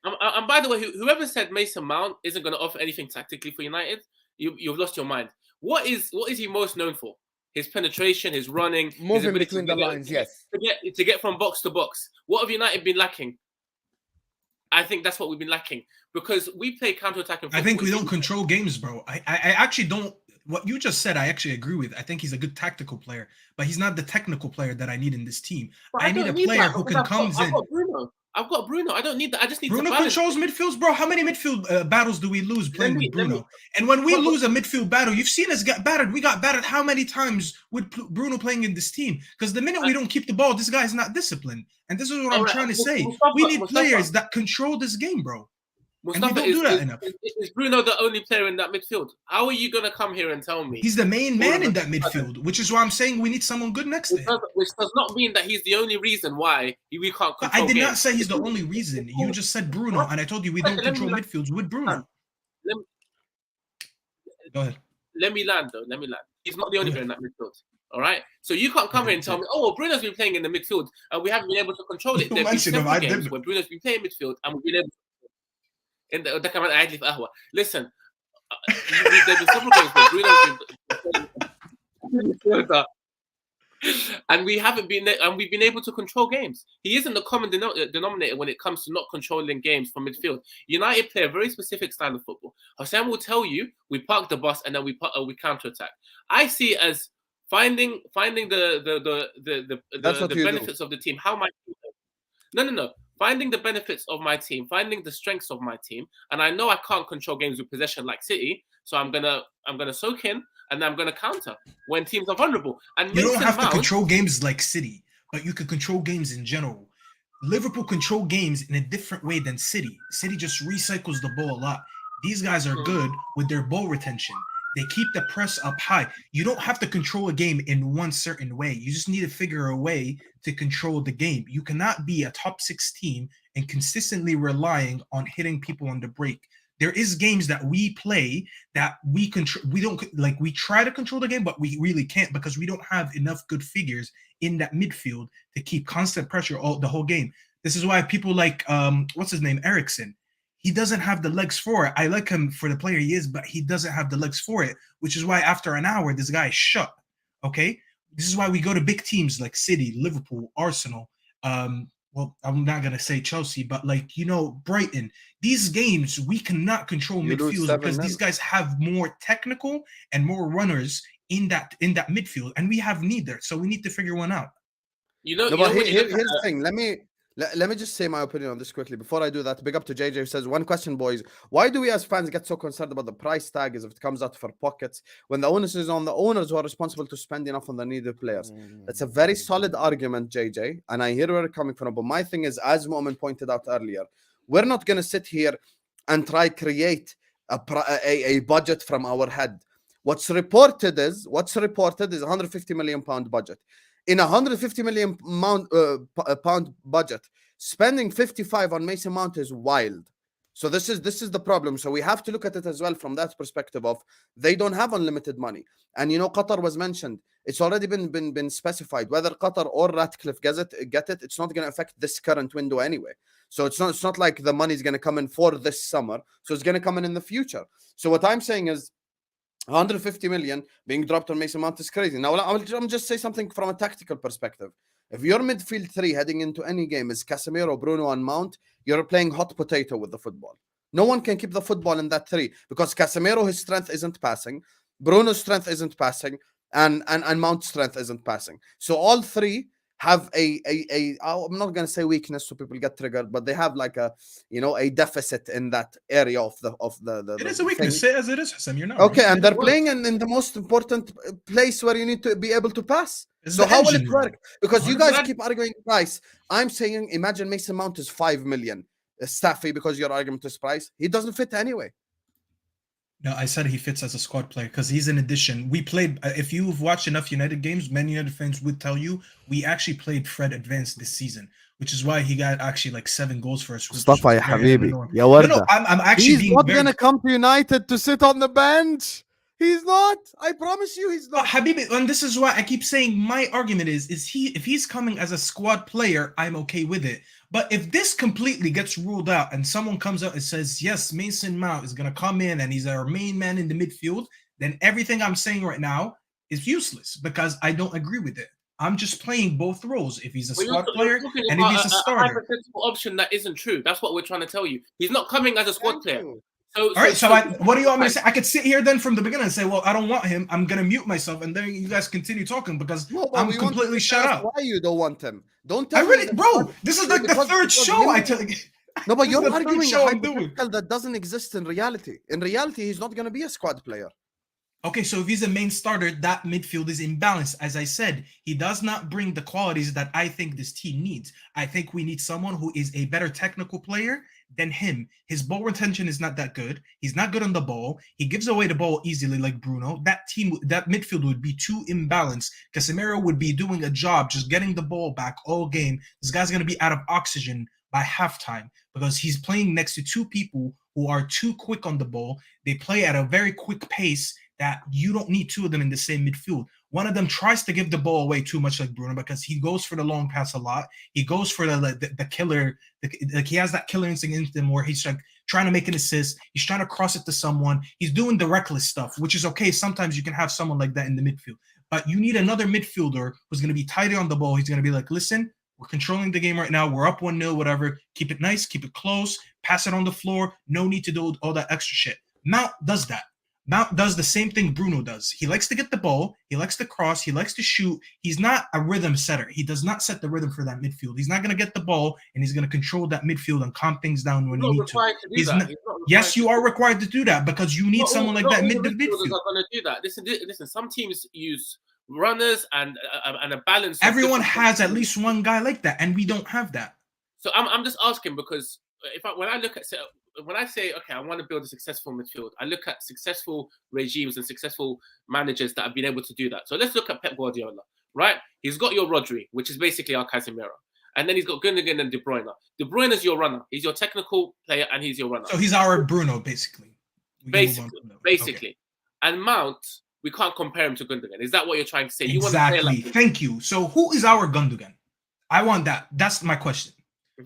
Speaker 4: And by the way, whoever said Mason Mount isn't going to offer anything tactically for United, you've lost your mind. What is he most known for? His penetration, his running, his
Speaker 2: Moving
Speaker 4: ability
Speaker 2: between
Speaker 4: to
Speaker 2: the
Speaker 4: get-
Speaker 2: lines, yes.
Speaker 4: to get from box to box. What have United been lacking? I think that's what we've been lacking because we play counter-attacking.
Speaker 3: I think we
Speaker 4: football.
Speaker 3: don't control games, bro. I actually don't. What you just said, I actually agree with. I think he's a good tactical player, but he's not the technical player that I need in this team.
Speaker 4: But
Speaker 3: I need a
Speaker 4: don't need
Speaker 3: player
Speaker 4: that
Speaker 3: who
Speaker 4: because
Speaker 3: can come in.
Speaker 4: I've got Bruno. I don't need that. I just need
Speaker 3: Bruno
Speaker 4: to balance.
Speaker 3: controls midfields, bro. How many midfield battles do we lose playing with Bruno? And when we
Speaker 4: But-
Speaker 3: lose a midfield battle, you've seen us get battered. We got battered how many times with Bruno playing in this team? Because the minute we don't keep the ball, this guy's not disciplined. And this is what I'm
Speaker 4: Alright,
Speaker 3: trying to say.
Speaker 4: Mustafa-
Speaker 3: We need
Speaker 4: Mustafa.
Speaker 3: players that control this game, bro. And we
Speaker 4: Mustafa,
Speaker 3: don't do that enough.
Speaker 4: is Bruno the only player in that midfield? How are you going to come here and tell me?
Speaker 3: He's the main
Speaker 4: All
Speaker 3: man
Speaker 4: of
Speaker 3: in
Speaker 4: us
Speaker 3: that midfield, which is why I'm saying we need someone good next to him.
Speaker 4: Which does not mean that he's the only reason why we can't
Speaker 3: But
Speaker 4: control
Speaker 3: I did
Speaker 4: games.
Speaker 3: not say he's the only reason. You just said Bruno, and I told you we don't
Speaker 4: Let me
Speaker 3: control
Speaker 4: land.
Speaker 3: midfields with Bruno.
Speaker 4: Let me-
Speaker 3: Go ahead.
Speaker 4: Let me land, though. Let me land. He's not the only player in that midfield. All right? So you can't come here and tell me, oh, well, Bruno's been playing in the midfield, and we haven't been able to control it.
Speaker 3: You
Speaker 4: There have been
Speaker 3: mentioned him,
Speaker 4: several
Speaker 3: I
Speaker 4: games
Speaker 3: didn't.
Speaker 4: where Bruno's been playing midfield, and we've been able to... ده كمان قاعد لي في قهوة. Listen, there's been several games where Bruno's been playing and we've been able to control games. He isn't the common denominator when it comes to not controlling games from midfield. United play a very specific style of football. Hossein will tell you we park the bus and then we counter attack. I see it as finding the benefits of the team. How my no. Finding the benefits of my team, finding the strengths of my team, and I know I can't control games with possession like City, so I'm gonna soak in and I'm gonna counter when teams are vulnerable. And
Speaker 3: You don't
Speaker 4: Mason
Speaker 3: have to
Speaker 4: Mount,
Speaker 3: control games like City, but you can control games in general. Liverpool control games in a different way than City. City just recycles the ball a lot. These guys are good with their ball retention. They keep the press up high. You don't have to control a game in one certain way. You just need to figure a way to control the game. You cannot be a top 6 team and consistently relying on hitting people on the break. There is games that we play that we control. We don't like. We try to control the game, but we really can't because we don't have enough good figures in that midfield to keep constant pressure the whole game. This is why people like what's his name, Eriksen. He doesn't have the legs for it. I like him for the player he is, but he doesn't have the legs for it, which is why after an hour, this guy is shut. Okay? This is why we go to big teams like City, Liverpool, Arsenal. Well, I'm not going to say Chelsea, but Brighton. These games, we cannot control midfield because these guys have more technical and more runners in that midfield, and we have neither. So we need to figure one out.
Speaker 1: Here's the thing. Let me just say my opinion on this quickly. Before I do that, big up to JJ who says, one question, boys. Why do we as fans get so concerned about the price tag as if it comes out of our pockets when the onus is on the owners who are responsible to spend enough on the needed players? That's a very solid argument, JJ, and I hear where you're coming from. But my thing is, as Mo'min pointed out earlier, we're not going to sit here and try create a budget from our head. What's reported is 150 million pound budget. In a 150 million pound budget, spending 55 on Mason Mount is wild. So this is the problem. So we have to look at it as well from that perspective of they don't have unlimited money. And Qatar was mentioned. It's already been specified whether Qatar or Ratcliffe get it. It's not going to affect this current window anyway. So it's not like the money is going to come in for this summer. So it's going to come in the future. So what I'm saying is, 150 million being dropped on Mason Mount is crazy. Now, I'm just say something from a tactical perspective. If your midfield 3 heading into any game is Casemiro, Bruno, and Mount, you're playing hot potato with the football. No one can keep the football in that 3 because Casemiro, his strength isn't passing, Bruno's strength isn't passing, and Mount's strength isn't passing. So all 3 have I'm not gonna say weakness so people get triggered, but they have like a a deficit in that area of the
Speaker 3: It is a weakness.
Speaker 1: thing.
Speaker 3: Say it as it is, Hassan. You're not
Speaker 1: Okay,
Speaker 3: wrong.
Speaker 1: and they're playing in the most important place where you need to be able to pass.
Speaker 3: It's
Speaker 1: So
Speaker 3: the
Speaker 1: how will
Speaker 3: engine
Speaker 1: it
Speaker 3: room.
Speaker 1: work? Because you guys
Speaker 3: 100%.
Speaker 1: keep arguing price. I'm saying, imagine Mason Mount is 5 million. Staffy, because your argument is price, he doesn't fit anyway.
Speaker 3: No, I said he fits as a squad player because he's an addition. We played. If you've watched enough United games, many United fans would tell you we actually played Fred advanced this season, which is why he got actually like 7 goals for us.
Speaker 1: Mustafa, ya habibi, ya
Speaker 3: No,
Speaker 1: warda.
Speaker 3: I'm actually
Speaker 1: He's
Speaker 3: being
Speaker 1: not
Speaker 3: very...
Speaker 1: gonna come to United to sit on the bench. He's not. I promise you, he's not.
Speaker 3: Habibi, and this is why I keep saying my argument is if he's coming as a squad player, I'm okay with it. But if this completely gets ruled out and someone comes out and says, yes, Mason Mount is going to come in and he's our main man in the midfield, then everything I'm saying right now is useless because I don't agree with it. I'm just playing both roles. If he's a squad player and if he's a starter.
Speaker 4: A hypothetical option that isn't true. That's what we're trying to tell you. He's not coming as a squad player.
Speaker 3: All right, so what do you want me to say? I could sit here then from the beginning and say, well, I don't want him. I'm going to mute myself. And then you guys continue talking because I'm completely shut up.
Speaker 1: Why you don't want him? Don't tell
Speaker 3: me. Bro, this is like the third show I tell you.
Speaker 1: No, but you're arguing a hypothetical that doesn't exist in reality. In reality, he's not going to be a squad player.
Speaker 3: Okay, so if he's a main starter, that midfield is imbalanced. As I said, he does not bring the qualities that I think this team needs. I think we need someone who is a better technical player than him. His ball retention is not that good. He's not good on the ball. He gives away the ball easily like Bruno. That midfield would be too imbalanced. Casemiro would be doing a job just getting the ball back all game. This guy's going to be out of oxygen by halftime because he's playing next to 2 people who are too quick on the ball. They play at a very quick pace that you don't need 2 of them in the same midfield. One of them tries to give the ball away too much like Bruno because he goes for the long pass a lot. He goes for the killer. Like he has that killer instinct in him where he's like trying to make an assist. He's trying to cross it to someone. He's doing the reckless stuff, which is okay. Sometimes you can have someone like that in the midfield. But you need another midfielder who's going to be tighter on the ball. He's going to be like, listen, we're controlling the game right now. We're up 1-0, whatever. Keep it nice. Keep it close. Pass it on the floor. No need to do all that extra shit. Mount does that. Mount does the same thing Bruno does. He likes to get the ball. He likes to cross. He likes to shoot. He's not a rhythm setter. He does not set the rhythm for that midfield. He's not going to get the ball, and he's going to control that midfield and calm things down when you need to. Yes, you are required to do that because you need someone like that in the midfield.
Speaker 4: Are going to do that. Listen. Some teams use runners and a balance.
Speaker 3: Everyone has at least one guy like that, and we don't have that.
Speaker 4: So I'm just asking because when I say, okay, I want to build a successful midfield, I look at successful regimes and successful managers that have been able to do that. So let's look at Pep Guardiola, right? He's got your Rodri, which is basically our Casemiro. And then he's got Gundogan and De Bruyne. De Bruyne is your runner. He's your technical player and he's your runner.
Speaker 3: So he's our Bruno, basically.
Speaker 4: Basically. Okay. And Mount, we can't compare him to Gundogan. Is that what you're trying to say?
Speaker 3: Exactly.
Speaker 4: You want to play like
Speaker 3: Thank you. So who is our Gundogan? I want that. That's my question.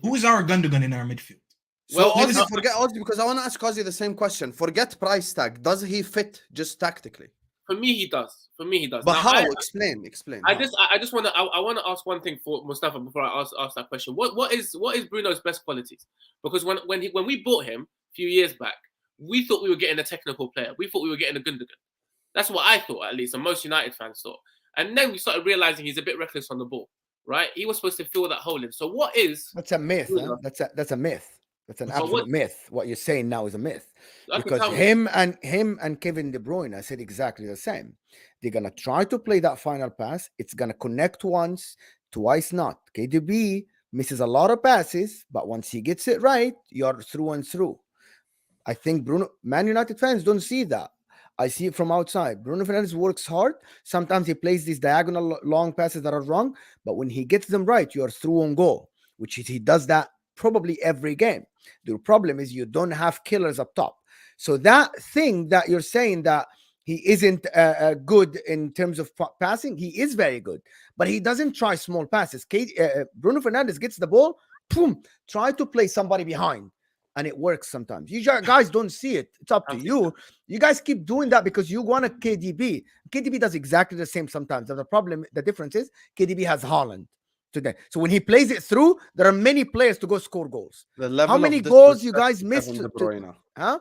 Speaker 3: Who is our Gundogan in our midfield?
Speaker 1: So Ozzy, forget Ozzy because I want to ask Ozzy the same question. Forget price tag. Does he fit just tactically?
Speaker 4: For me, he does. But
Speaker 1: now, how? Explain.
Speaker 4: I just want to ask one thing for Mustafa before I ask that question. What is Bruno's best qualities? Because when we bought him a few years back, we thought we were getting a technical player. We thought we were getting a Gundogan. That's what I thought, at least, and most United fans thought. And then we started realizing he's a bit reckless on the ball, right? He was supposed to fill that hole in. So what is?
Speaker 2: That's a myth. Huh? That's a myth. That's an absolute myth. What you're saying now is a myth. Because him and Kevin De Bruyne, I said exactly the same. They're gonna try to play that final pass. It's gonna connect once, twice not. KDB misses a lot of passes, but once he gets it right, you're through and through. I think Man United fans don't see that. I see it from outside. Bruno Fernandes works hard. Sometimes he plays these diagonal long passes that are wrong, but when he gets them right, you're through on goal, which is he does that probably every game. The problem is you don't have killers up top. So that thing that you're saying that he isn't good in terms of passing, he is very good, but he doesn't try small passes. Bruno Fernandes gets the ball, boom, try to play somebody behind, and it works sometimes. You guys don't see it. It's up to you. You guys keep doing that because you want a KDB. KDB does exactly the same sometimes. The difference is KDB has Hojlund today. So when he plays it through, there are many players to go score goals. How many goals you guys missed? Huh?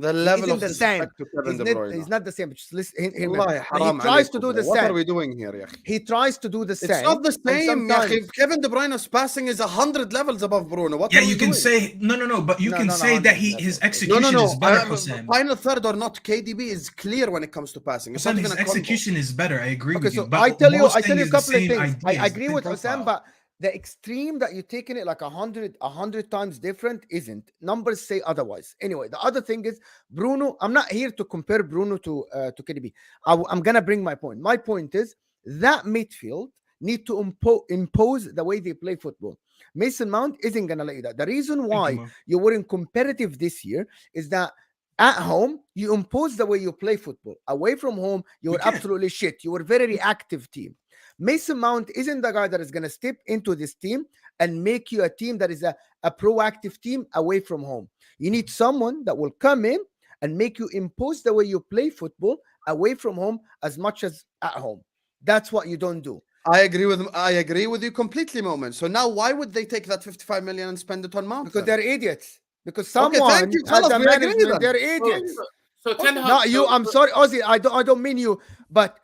Speaker 1: The
Speaker 2: He
Speaker 1: level
Speaker 2: isn't
Speaker 1: of
Speaker 2: the same.
Speaker 1: disrespect to Kevin
Speaker 2: He's
Speaker 1: De
Speaker 2: not,
Speaker 1: Bruyne.
Speaker 2: he's not the same. Just listen, hear me.
Speaker 1: Wallahi,
Speaker 2: He
Speaker 1: haram
Speaker 2: tries to
Speaker 1: alaykum,
Speaker 2: do
Speaker 1: bro.
Speaker 2: the
Speaker 1: What are
Speaker 2: same.
Speaker 1: we doing here, ya akhi?
Speaker 2: He tries to do the same.
Speaker 1: It's not the
Speaker 2: and
Speaker 1: same, ya akhi.
Speaker 2: sometimes
Speaker 1: Kevin De Bruyne's passing is 100 levels above Bruno. What
Speaker 3: Yeah,
Speaker 1: are we
Speaker 3: you can
Speaker 1: doing?
Speaker 3: say no, but you
Speaker 2: No,
Speaker 3: can
Speaker 2: no,
Speaker 3: say
Speaker 2: no,
Speaker 3: that
Speaker 2: 100
Speaker 3: his
Speaker 2: levels.
Speaker 3: execution is better, Hossein.
Speaker 1: Final third or not, KDB is clear when it comes to passing. It's
Speaker 3: Hossein,
Speaker 1: not
Speaker 3: his
Speaker 1: gonna combo.
Speaker 3: execution is better. I agree
Speaker 2: Okay,
Speaker 3: with you.
Speaker 2: so
Speaker 3: But
Speaker 2: I tell you
Speaker 3: most
Speaker 2: a
Speaker 3: thing is
Speaker 2: couple
Speaker 3: the
Speaker 2: of
Speaker 3: same
Speaker 2: things. I
Speaker 3: ideas,
Speaker 2: agree
Speaker 3: the
Speaker 2: with
Speaker 3: same
Speaker 2: Osam,
Speaker 3: profile.
Speaker 2: but the extreme that you're taking it like 100 times different isn't. Numbers say otherwise. Anyway, the other thing is Bruno. I'm not here to compare Bruno to KDB. I'm gonna bring my point. My point is that midfield need to impose the way they play football. Mason Mount isn't gonna let you that. The reason why
Speaker 3: man.
Speaker 2: you weren't competitive this year is that at home you impose the way you play football. Away from home, you were
Speaker 3: can't.
Speaker 2: absolutely shit. You were a very reactive team. Mason Mount isn't the guy that is going to step into this team and make you a team that is a proactive team away from home. You need someone that will come in and make you impose the way you play football away from home as much as at home. That's what you don't do.
Speaker 1: I agree with you completely, Moment. So now why would they take that 55 million and spend it on Mount?
Speaker 2: Because
Speaker 1: then?
Speaker 2: they're idiots. Because
Speaker 1: Okay,
Speaker 2: someone
Speaker 1: thank you.
Speaker 2: as
Speaker 1: Fellas,
Speaker 2: a
Speaker 1: we agree
Speaker 2: management,
Speaker 1: then.
Speaker 2: they're idiots.
Speaker 4: So Ten Hag.
Speaker 2: No, you. I'm sorry, Ozzy. I don't mean you, but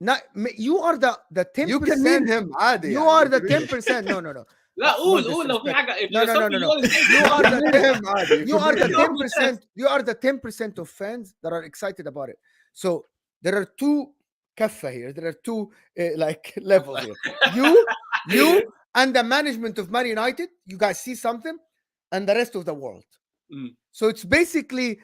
Speaker 2: not you are the 10%.
Speaker 1: You can mean him, عادي
Speaker 2: You
Speaker 1: يعني.
Speaker 2: are the 10%. No.
Speaker 4: لا
Speaker 2: No
Speaker 4: قول لو في
Speaker 2: disrespect.
Speaker 4: حاجة.
Speaker 2: No. You are
Speaker 1: You can mean
Speaker 2: the
Speaker 1: him, عادي.
Speaker 2: you are the
Speaker 1: can mean him.
Speaker 2: 10%. You are the 10% of fans that are excited about it. So there are two kaffa here. There are two like levels here. You and the management of Man United. You guys see something, and the rest of the world. So it's basically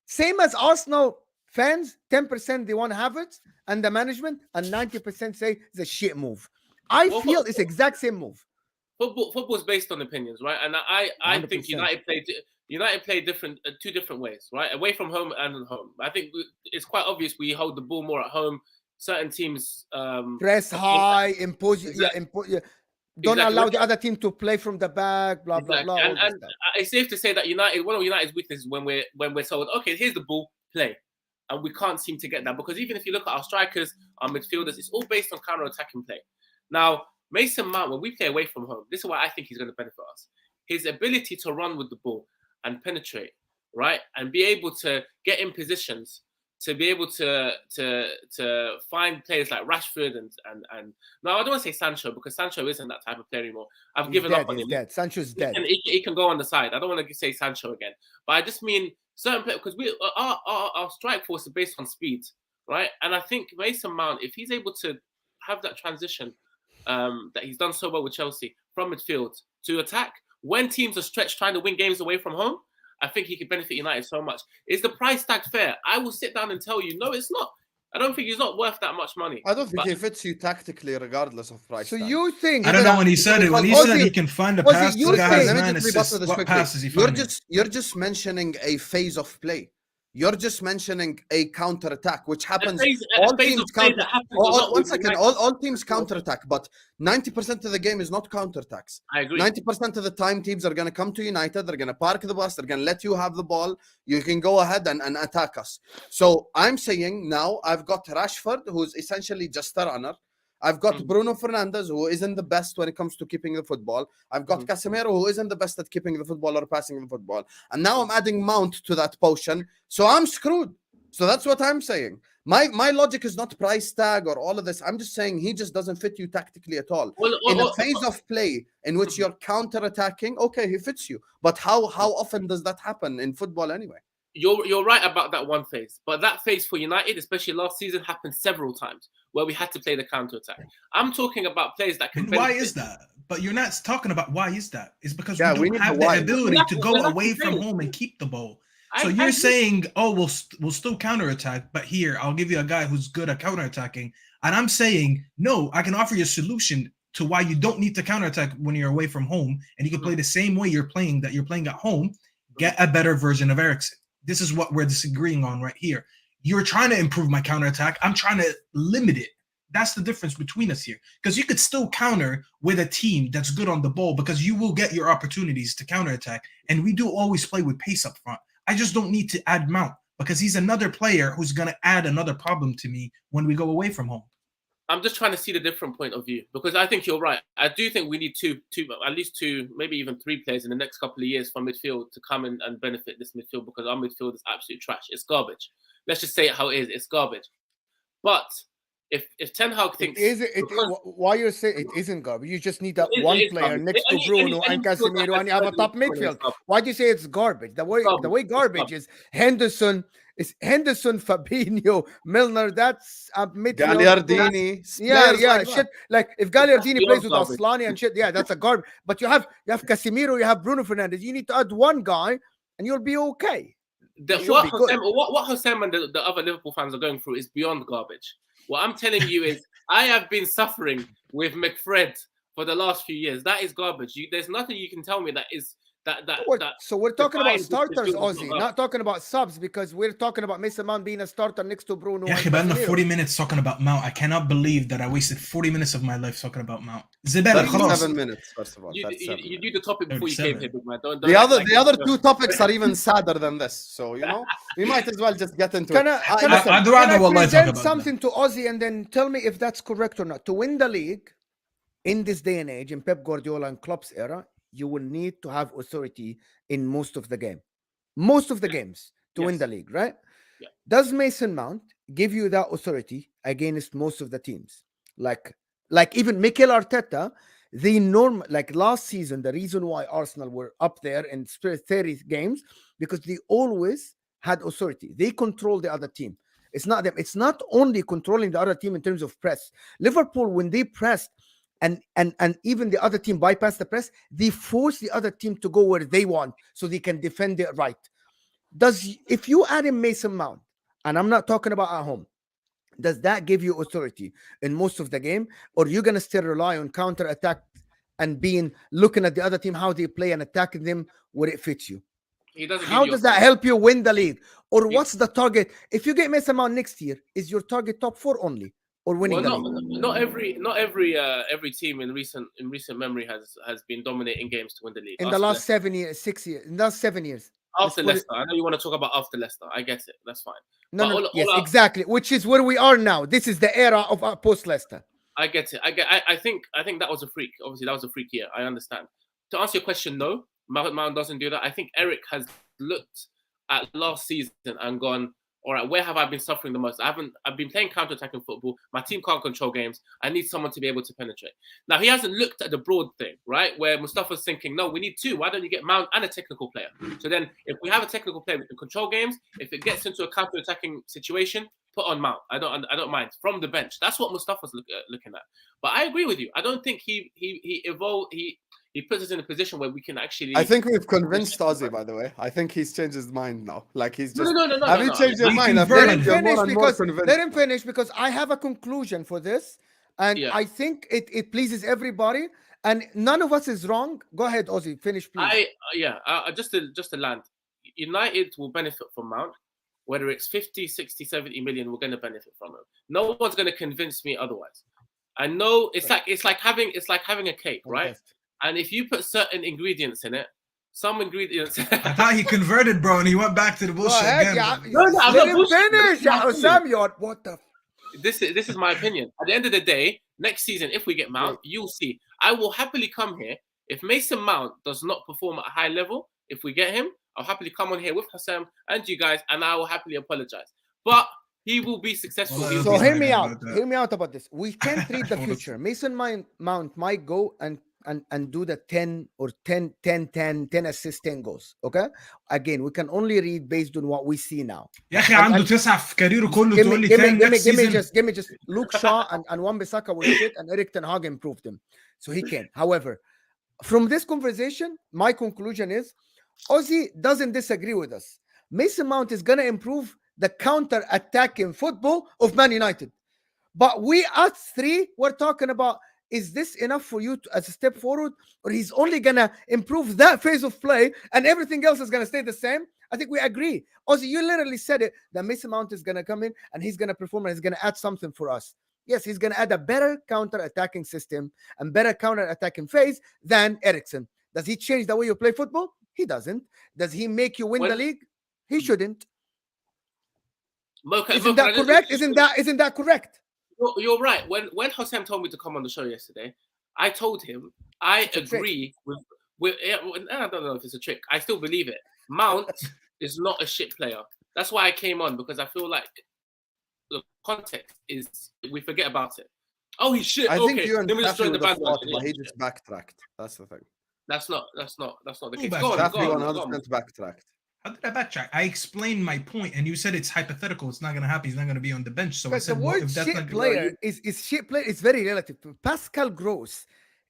Speaker 2: same as Arsenal fans. 10% they want to have it, and the management, and 90% say it's a shit move. I feel it's exact same move.
Speaker 4: Football is based on opinions, right? And I think
Speaker 2: 100%.
Speaker 4: United play different two different ways, right? Away from home and at home. I think it's quite obvious we hold the ball more at home. Certain teams
Speaker 2: Press high, impose.
Speaker 4: Exactly.
Speaker 2: Don't
Speaker 4: Exactly.
Speaker 2: allow the other team to play from the back. Blah blah
Speaker 4: Exactly.
Speaker 2: blah.
Speaker 4: And it's safe to say that one of United's weaknesses when we're told, okay, here's the ball, play, and we can't seem to get that because even if you look at our strikers, our midfielders, it's all based on counter-attacking play. Now, Mason Mount, when we play away from home, this is why I think he's going to benefit us. His ability to run with the ball and penetrate, right, and be able to get in positions, to be able to find players like Rashford and no, I don't want to say Sancho because Sancho isn't that type of player anymore. I've given up on him.
Speaker 2: Dead. Sancho's dead.
Speaker 4: He can go on the side. I don't want to say Sancho again, but I just mean certain players because our strike force is based on speed, right? And I think Mason Mount, if he's able to have that transition that he's done so well with Chelsea from midfield to attack when teams are stretched trying to win games away from home, I think he could benefit United so much. Is the price tag fair? I will sit down and tell you, no, it's not. I don't think he's not worth that much money.
Speaker 1: I don't think he fits you tactically regardless of price
Speaker 2: So
Speaker 1: tag.
Speaker 2: you think...
Speaker 3: I don't know when he said it. When he said he can find a pass to the guy's man assist, what passes he finding?
Speaker 1: You're just mentioning a phase of play. You're just mentioning a counter-attack, which happens. All teams counter-attack, but 90% of the game is not counter-attacks.
Speaker 4: I agree.
Speaker 1: 90% of the time, teams are going to come to United. They're going to park the bus. They're going to let you have the ball. You can go ahead and attack us. So I'm saying now I've got Rashford, who's essentially just a runner. I've got Bruno Fernandes, who isn't the best when it comes to keeping the football. I've got Casemiro, who isn't the best at keeping the football or passing the football. And now I'm adding Mount to that potion. So I'm screwed. So that's what I'm saying. My logic is not price tag or all of this. I'm just saying he just doesn't fit you tactically at all. In a phase of play in which you're counter-attacking, okay, he fits you. But how often does that happen in football anyway?
Speaker 4: You're right about that one phase, but that phase for United, especially last season, happened several times where we had to play the counter-attack. I'm talking about players that can.
Speaker 3: Why is that? But you're not talking about why is that? It's because
Speaker 1: we
Speaker 3: don't have the ability to go away from home and keep the ball. So you're saying, oh, we'll still counterattack, but here I'll give you a guy who's good at counterattacking, and I'm saying no, I can offer you a solution to why you don't need to counterattack when you're away from home, and you can play the same way you're playing at home. Get a better version of Eriksen. This is what we're disagreeing on right here. You're trying to improve my counterattack. I'm trying to limit it. That's the difference between us here. Because you could still counter with a team that's good on the ball because you will get your opportunities to counterattack. And we do always play with pace up front. I just don't need to add Mount because he's another player who's going to add another problem to me when we go away from home.
Speaker 4: I'm just trying to see the different point of view, because I think you're right. I do think we need at least two, maybe even three players in the next couple of years from midfield to come in and benefit this midfield, because our midfield is absolute trash. It's garbage. Let's just say it how it is. It's garbage. But if Ten Hag thinks
Speaker 2: why you're saying it isn't garbage, you just need that one player next to Bruno and Casemiro, and you have a top midfield. Why do you say it's garbage? The way garbage is Henderson, Fabinho, Milner. That's a midfield.
Speaker 1: Gagliardini.
Speaker 2: Shit. Like if Gagliardini plays with Aslani and shit, that's a garbage. But you have Casemiro, you have Bruno Fernandes. You need to add one guy, and you'll be okay.
Speaker 4: What Hossein and the other Liverpool fans are going through is beyond garbage. What I'm telling you is, I have been suffering with McFred for the last few years. That is garbage. There's nothing you can tell me that is that.
Speaker 2: So we're talking about starters, Ozzy, not talking about subs, because we're talking about Mason Mount being a starter next to Bruno.
Speaker 3: Yeah, but 40 minutes talking about Mount. I cannot believe that I wasted 40 minutes of my life talking about Mount.
Speaker 1: That's 7 minutes, first of all.
Speaker 4: You do the topic before you came here, big man. Don't
Speaker 1: the other two topics are even sadder than this. So, we might as well just get into it.
Speaker 2: I'd rather present something to Ozzy and then tell me if that's correct or not. To win the league in this day and age, in Pep Guardiola and Klopp's era, you will need to have authority in most of the games to win the league, right?
Speaker 4: Yeah.
Speaker 2: Does Mason Mount give you that authority against most of the teams? Like even Mikel Arteta, like last season, the reason why Arsenal were up there in 30 games, because they always had authority. They control the other team. It's not them. It's not only controlling the other team in terms of press. Liverpool, when they pressed, and even the other team bypass the press, they force the other team to go where they want so they can defend it right. If you add in Mason Mount, and I'm not talking about at home, does that give you authority in most of the game, or you're gonna still rely on counter attack and looking at the other team how they play and attacking them where it fits you? How does that help you win the league? Or what's the target? If you get Mason Mount next year, is your target top 4 only? Or winning the league?
Speaker 4: Not every team in recent memory has been dominating games to win the league.
Speaker 2: In the last 7 years, 6 years, in the last 7 years.
Speaker 4: After Leicester, I know you want to talk about after Leicester. I get it. That's fine.
Speaker 2: Exactly. Which is where we are now. This is the era of post Leicester.
Speaker 4: I get it. I think that was a freak. Obviously, that was a freak year. I understand. To answer your question, no, Mount doesn't do that. I think Eric has looked at last season and gone, all right, where have I been suffering the most? I've been playing counter-attacking football. My team can't control games. I need someone to be able to penetrate. Now, he hasn't looked at the broad thing, right? Where Mustafa's thinking, no, we need 2. Why don't you get Mount and a technical player? So then if we have a technical player, we can control games. If it gets into a counter-attacking situation, put on Mount. I don't mind. From the bench. That's what Mustafa's looking at. But I agree with you. I don't think he evolved. He puts us in a position where we can actually.
Speaker 1: I think we've convinced Ozzy, by the way. I think he's changed his mind now. Like he's just.
Speaker 4: No.
Speaker 1: Have you changed your mind?
Speaker 2: Let him finish because I have a conclusion for this, and I think it pleases everybody, and none of us is wrong. Go ahead, Ozzy. Finish, please.
Speaker 4: Just to land. United will benefit from Mount. Whether it's 50, 60, 70 million, we're going to benefit from him. No one's going to convince me otherwise. I know it's like having a cake, right? And if you put certain ingredients in it, some ingredients.
Speaker 3: I thought he converted, bro, and he went back to the bullshit again.
Speaker 2: Let him finish. Samuel, what the?
Speaker 4: This is my opinion. At the end of the day, next season, if we get Mount, you'll see. I will happily come here. If Mason Mount does not perform at a high level, if we get him, I'll happily come on here with Hassam and you guys, and I will happily apologize. But he will be successful.
Speaker 2: So hear me out. Hear me out about this. We can't read the future. Mason Mount might go and do the 10 assist, 10 goals. Okay? Again, we can only read based on what we see now.
Speaker 3: يا أخي عنده 9 في كاريره كله تقول لي 10
Speaker 2: give me just Luke Shaw and Wan-Bissaka were shit and Eric Ten Hag improved him. So he can. However, from this conversation, my conclusion is Ozzy doesn't disagree with us. Mason Mount is going to improve the counter-attacking football of Man United. But us 3, we're talking about, is this enough for you as a step forward? Or he's only going to improve that phase of play and everything else is going to stay the same? I think we agree. Ozzy, you literally said it, that Mason Mount is going to come in and he's going to perform and he's going to add something for us. Yes, he's going to add a better counter-attacking system and better counter-attacking phase than Eriksen. Does he change the way you play football? He doesn't. Does he make you win the league? He shouldn't. Isn't that correct? Isn't that correct?
Speaker 4: You're right. When Hossein told me to come on the show yesterday, I told him I agree with. I don't know if it's a trick. I still believe it. Mount is not a shit player. That's why I came on, because I feel like the context is we forget about it. Oh, he's shit.
Speaker 1: I think you and
Speaker 4: then we just
Speaker 1: Staffy
Speaker 4: join the
Speaker 1: would have
Speaker 4: bandwagon.
Speaker 1: thought, but he just backtracked. That's the thing.
Speaker 4: That's not the case.
Speaker 3: back.
Speaker 4: Go on,
Speaker 1: Staffy
Speaker 4: go on,
Speaker 1: 100% backtracked.
Speaker 3: How did I backtrack? I explained my point, and you said it's hypothetical. It's not going to happen. He's not going to be on the bench. So I
Speaker 2: But the
Speaker 3: said, well,
Speaker 2: word
Speaker 3: if that's
Speaker 2: shit
Speaker 3: not
Speaker 2: player is shit player. It's very relative. Pascal Gross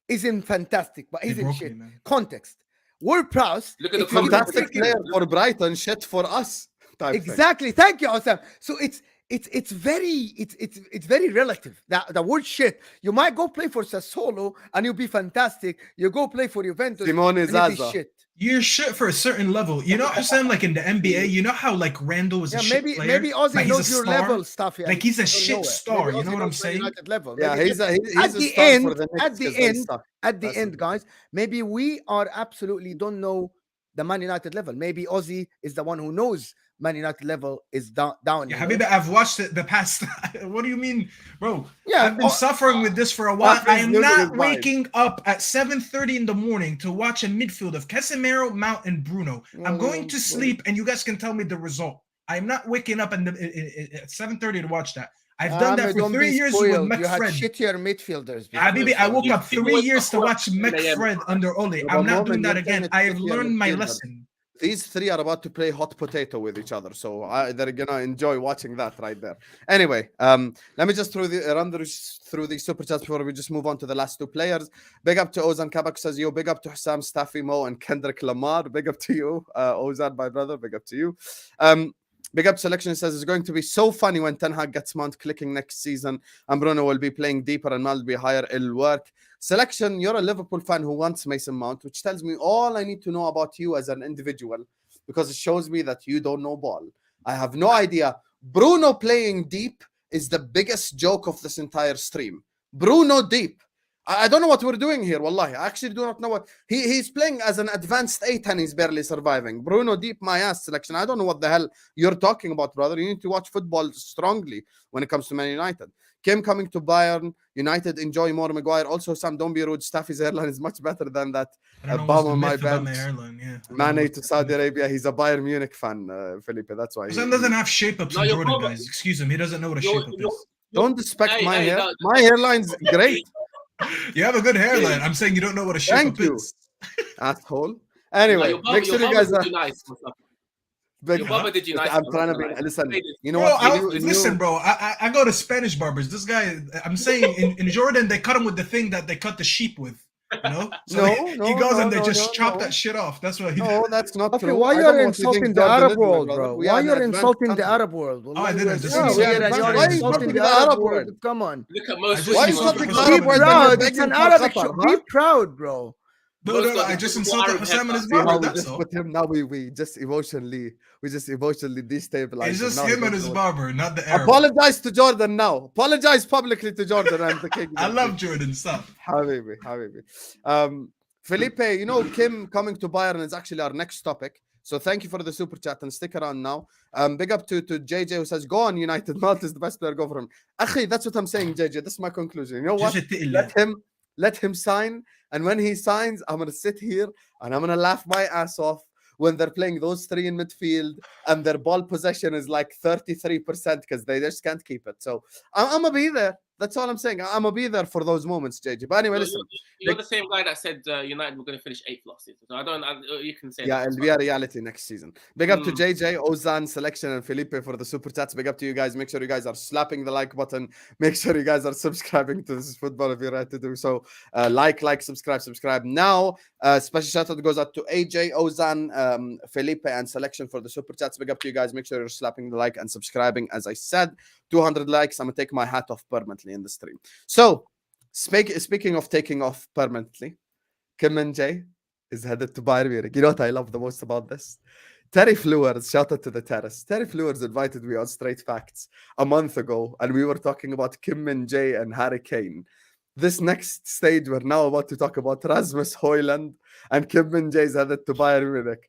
Speaker 2: isn't fantastic, but he's in
Speaker 3: broke
Speaker 2: shit.
Speaker 3: me, man.
Speaker 2: Context. Word Prowse.
Speaker 4: Look at the
Speaker 2: if you give
Speaker 4: comments.
Speaker 2: him
Speaker 1: Fantastic player for Brighton, shit for us. type thing.
Speaker 2: Exactly. Thank you, Osam. So it's very relative. That the word shit. You might go play for Sassuolo and you'll be fantastic. You go play for Juventus
Speaker 1: Simone
Speaker 2: and you'll be
Speaker 1: Zaza.
Speaker 2: shit.
Speaker 3: You're shit for a certain level. You know, Hassan, like in the NBA, you know how like Randall is a shit player?
Speaker 2: Maybe Ozzy
Speaker 3: but he's
Speaker 2: knows
Speaker 3: a
Speaker 2: your
Speaker 3: star?
Speaker 2: level stuff. Yeah,
Speaker 3: Like he's a
Speaker 2: you don't
Speaker 3: shit
Speaker 2: know it.
Speaker 3: star.
Speaker 2: Maybe
Speaker 3: You know
Speaker 2: Ozzy
Speaker 3: what I'm
Speaker 2: knows Man
Speaker 3: saying?
Speaker 2: United level.
Speaker 1: Yeah,
Speaker 2: Maybe
Speaker 1: he's a
Speaker 2: at
Speaker 1: star
Speaker 2: the
Speaker 1: for
Speaker 2: end,
Speaker 1: the Knicks
Speaker 2: at the
Speaker 1: 'cause they
Speaker 2: end,
Speaker 1: suck.
Speaker 2: at the
Speaker 1: That's
Speaker 2: end,
Speaker 1: it.
Speaker 2: guys, maybe we are absolutely don't know the Man United level. Maybe Ozzy is the one who knows Man United level is down.
Speaker 3: Yeah,
Speaker 2: you know?
Speaker 3: Habibi, I've watched it the past. What do you mean, bro?
Speaker 2: Yeah,
Speaker 3: I've been suffering with this for a while.
Speaker 1: Staffy's
Speaker 3: I am
Speaker 1: losing his
Speaker 3: not
Speaker 1: mind.
Speaker 3: waking up at 7:30 in the morning to watch a midfield of Casemiro, Mount, and Bruno. I'm going to sleep, and you guys can tell me the result. I'm not waking up at 7:30 to watch that. I've done that for
Speaker 2: don't
Speaker 3: 3
Speaker 2: be
Speaker 3: years
Speaker 2: spoiled.
Speaker 3: with
Speaker 2: You had
Speaker 3: McFred.
Speaker 2: shittier midfielders. before.
Speaker 3: Habibi, I woke up
Speaker 4: You
Speaker 3: 3
Speaker 4: always
Speaker 3: years to
Speaker 4: talk
Speaker 3: watch
Speaker 4: about it.
Speaker 3: McFred under Ole.
Speaker 1: Yeah,
Speaker 3: I'm
Speaker 1: but
Speaker 3: not doing
Speaker 1: Moment,
Speaker 3: that
Speaker 1: you're
Speaker 3: again.
Speaker 1: saying
Speaker 3: I
Speaker 1: it's
Speaker 3: have
Speaker 1: 50
Speaker 3: learned my
Speaker 1: midfielders.
Speaker 3: lesson.
Speaker 1: These three are about to play hot potato with each other, so they're gonna enjoy watching that right there. Anyway, let me just run through the super chats before we just move on to the last two players. Big up to Ozan Kabak says yo. Big up to Hussam, Staffy, Mo, and Kendrick Lamar. Big up to you, Ozan, my brother. Big up to you. Big up Selection says it's going to be so funny when Ten Hag gets Mount clicking next season and Bruno will be playing deeper and Mount will be higher. It'll work. Selection, you're a Liverpool fan who wants Mason Mount, which tells me all I need to know about you as an individual, because it shows me that you don't know ball. I have no idea. Bruno playing deep is the biggest joke of this entire stream. Bruno deep. I don't know what we're doing here, wallahi. I actually do not know what he's playing as an advanced 8 and he's barely surviving. Bruno deep, my ass. Selection. I don't know what the hell you're talking about, brother. You need to watch football strongly when it comes to Man United. Kim coming to Bayern. United enjoy more Maguire. Also, Sam, don't be rude. Staffy's airline is much better than that.
Speaker 3: I don't know what's
Speaker 1: Bum
Speaker 3: the
Speaker 1: on my
Speaker 3: myth about my
Speaker 1: bench.
Speaker 3: airline. Yeah,
Speaker 1: Mane to Saudi Arabia. He's a Bayern Munich fan, Felipe. That's why.
Speaker 3: Hassan doesn't have shape ups
Speaker 4: No,
Speaker 3: in
Speaker 4: you're
Speaker 3: Jordan,
Speaker 4: probably-
Speaker 3: guys. Excuse him. He doesn't know what a shape up is.
Speaker 1: Don't respect my hair.
Speaker 4: no,
Speaker 1: My hairline's great.
Speaker 3: You have a good hairline. I'm saying you don't know what a shape
Speaker 1: Thank
Speaker 3: up
Speaker 1: you.
Speaker 3: is.
Speaker 1: Asshole. Anyway,
Speaker 4: your
Speaker 1: make sure you guys are.
Speaker 4: did you nice.
Speaker 1: Big,
Speaker 4: Your barber did you nice.
Speaker 1: I'm trying to be. Listen, you know
Speaker 3: Bro,
Speaker 1: what?
Speaker 3: listen, bro. I go to Spanish barbers. This guy, I'm saying in Jordan, they cut him with the thing that they cut the sheep with. You know? So he goes and they just chop that shit off. That's what he did.
Speaker 1: No, that's not
Speaker 2: Okay,
Speaker 1: true.
Speaker 2: why
Speaker 1: I don't
Speaker 2: you're
Speaker 1: know what you think
Speaker 2: insulting the
Speaker 1: Jordan
Speaker 2: Arab
Speaker 1: is, my
Speaker 2: world,
Speaker 1: brother.
Speaker 2: bro?
Speaker 1: We
Speaker 2: Why
Speaker 1: are an
Speaker 2: you're
Speaker 1: advanced
Speaker 2: insulting the
Speaker 1: country.
Speaker 2: Arab world?
Speaker 3: I didn't.
Speaker 2: You're
Speaker 3: This
Speaker 2: here
Speaker 3: is-
Speaker 2: and you're
Speaker 3: why are you
Speaker 2: insulting
Speaker 1: insulting
Speaker 2: the
Speaker 1: the
Speaker 2: Arab
Speaker 1: Arab
Speaker 2: world.
Speaker 1: world?
Speaker 2: Come on.
Speaker 4: Look at
Speaker 3: I
Speaker 4: most.
Speaker 3: just
Speaker 1: Why
Speaker 3: insulted
Speaker 1: insulting
Speaker 3: the
Speaker 1: the
Speaker 3: Arab
Speaker 1: Arab
Speaker 2: Be
Speaker 1: world?
Speaker 3: world.
Speaker 2: proud.
Speaker 1: Begging
Speaker 2: It's an
Speaker 1: for
Speaker 2: Arabic
Speaker 1: Qatar,
Speaker 2: show.
Speaker 1: huh?
Speaker 2: Be proud, bro.
Speaker 3: No, I just insulted Hassan and his
Speaker 1: See
Speaker 3: barber.
Speaker 1: how we
Speaker 3: That's
Speaker 1: just
Speaker 3: all.
Speaker 1: put him now? We just emotionally destabilized.
Speaker 3: It's just
Speaker 1: Now
Speaker 3: him
Speaker 1: he
Speaker 3: and his
Speaker 1: doesn't know.
Speaker 3: barber, not the Arab.
Speaker 1: Apologize to Jordan now. Apologize publicly to Jordan and the king.
Speaker 3: I love Jordan. Stop.
Speaker 1: Habibi. Felipe, you know, Kim coming to Bayern is actually our next topic. So thank you for the super chat and stick around now. Big up to JJ who says, go on United. Mount is the best player, go for him. Akhi, that's what I'm saying, JJ. This is my conclusion. You know what? Let him sign. And when he signs, I'm going to sit here and I'm going to laugh my ass off when they're playing those three in midfield and their ball possession is like 33% because they just can't keep it. So I'm going to be there. That's all I'm saying. I'm going to be there for those moments, JJ. But anyway, listen.
Speaker 4: You're the same guy that said United were going to finish 8th last season. So you can say
Speaker 1: yeah,
Speaker 4: that.
Speaker 1: it'll be a reality next season. Big up to JJ, Ozan, Selection, and Felipe for the super chats. Big up to you guys. Make sure you guys are slapping the like button. Make sure you guys are subscribing to This Is Football if you're right to do so. Like, subscribe now. Special shout out goes out to AJ, Ozan, Felipe, and Selection for the super chats. Big up to you guys. Make sure you're slapping the like and subscribing. As I said, 200 likes. I'm gonna take my hat off permanently in the stream. So, speaking of taking off permanently, Kim Min-jae is headed to Bayern Munich. You know what I love the most about this? Terry Flewers, shout out to the terrace. Terry Flewers invited me on Straight Facts a month ago, and we were talking about Kim Min-jae and Harry Kane. This next stage, we're now about to talk about Rasmus Hojlund and Kim Min-jae is headed to Bayern Munich.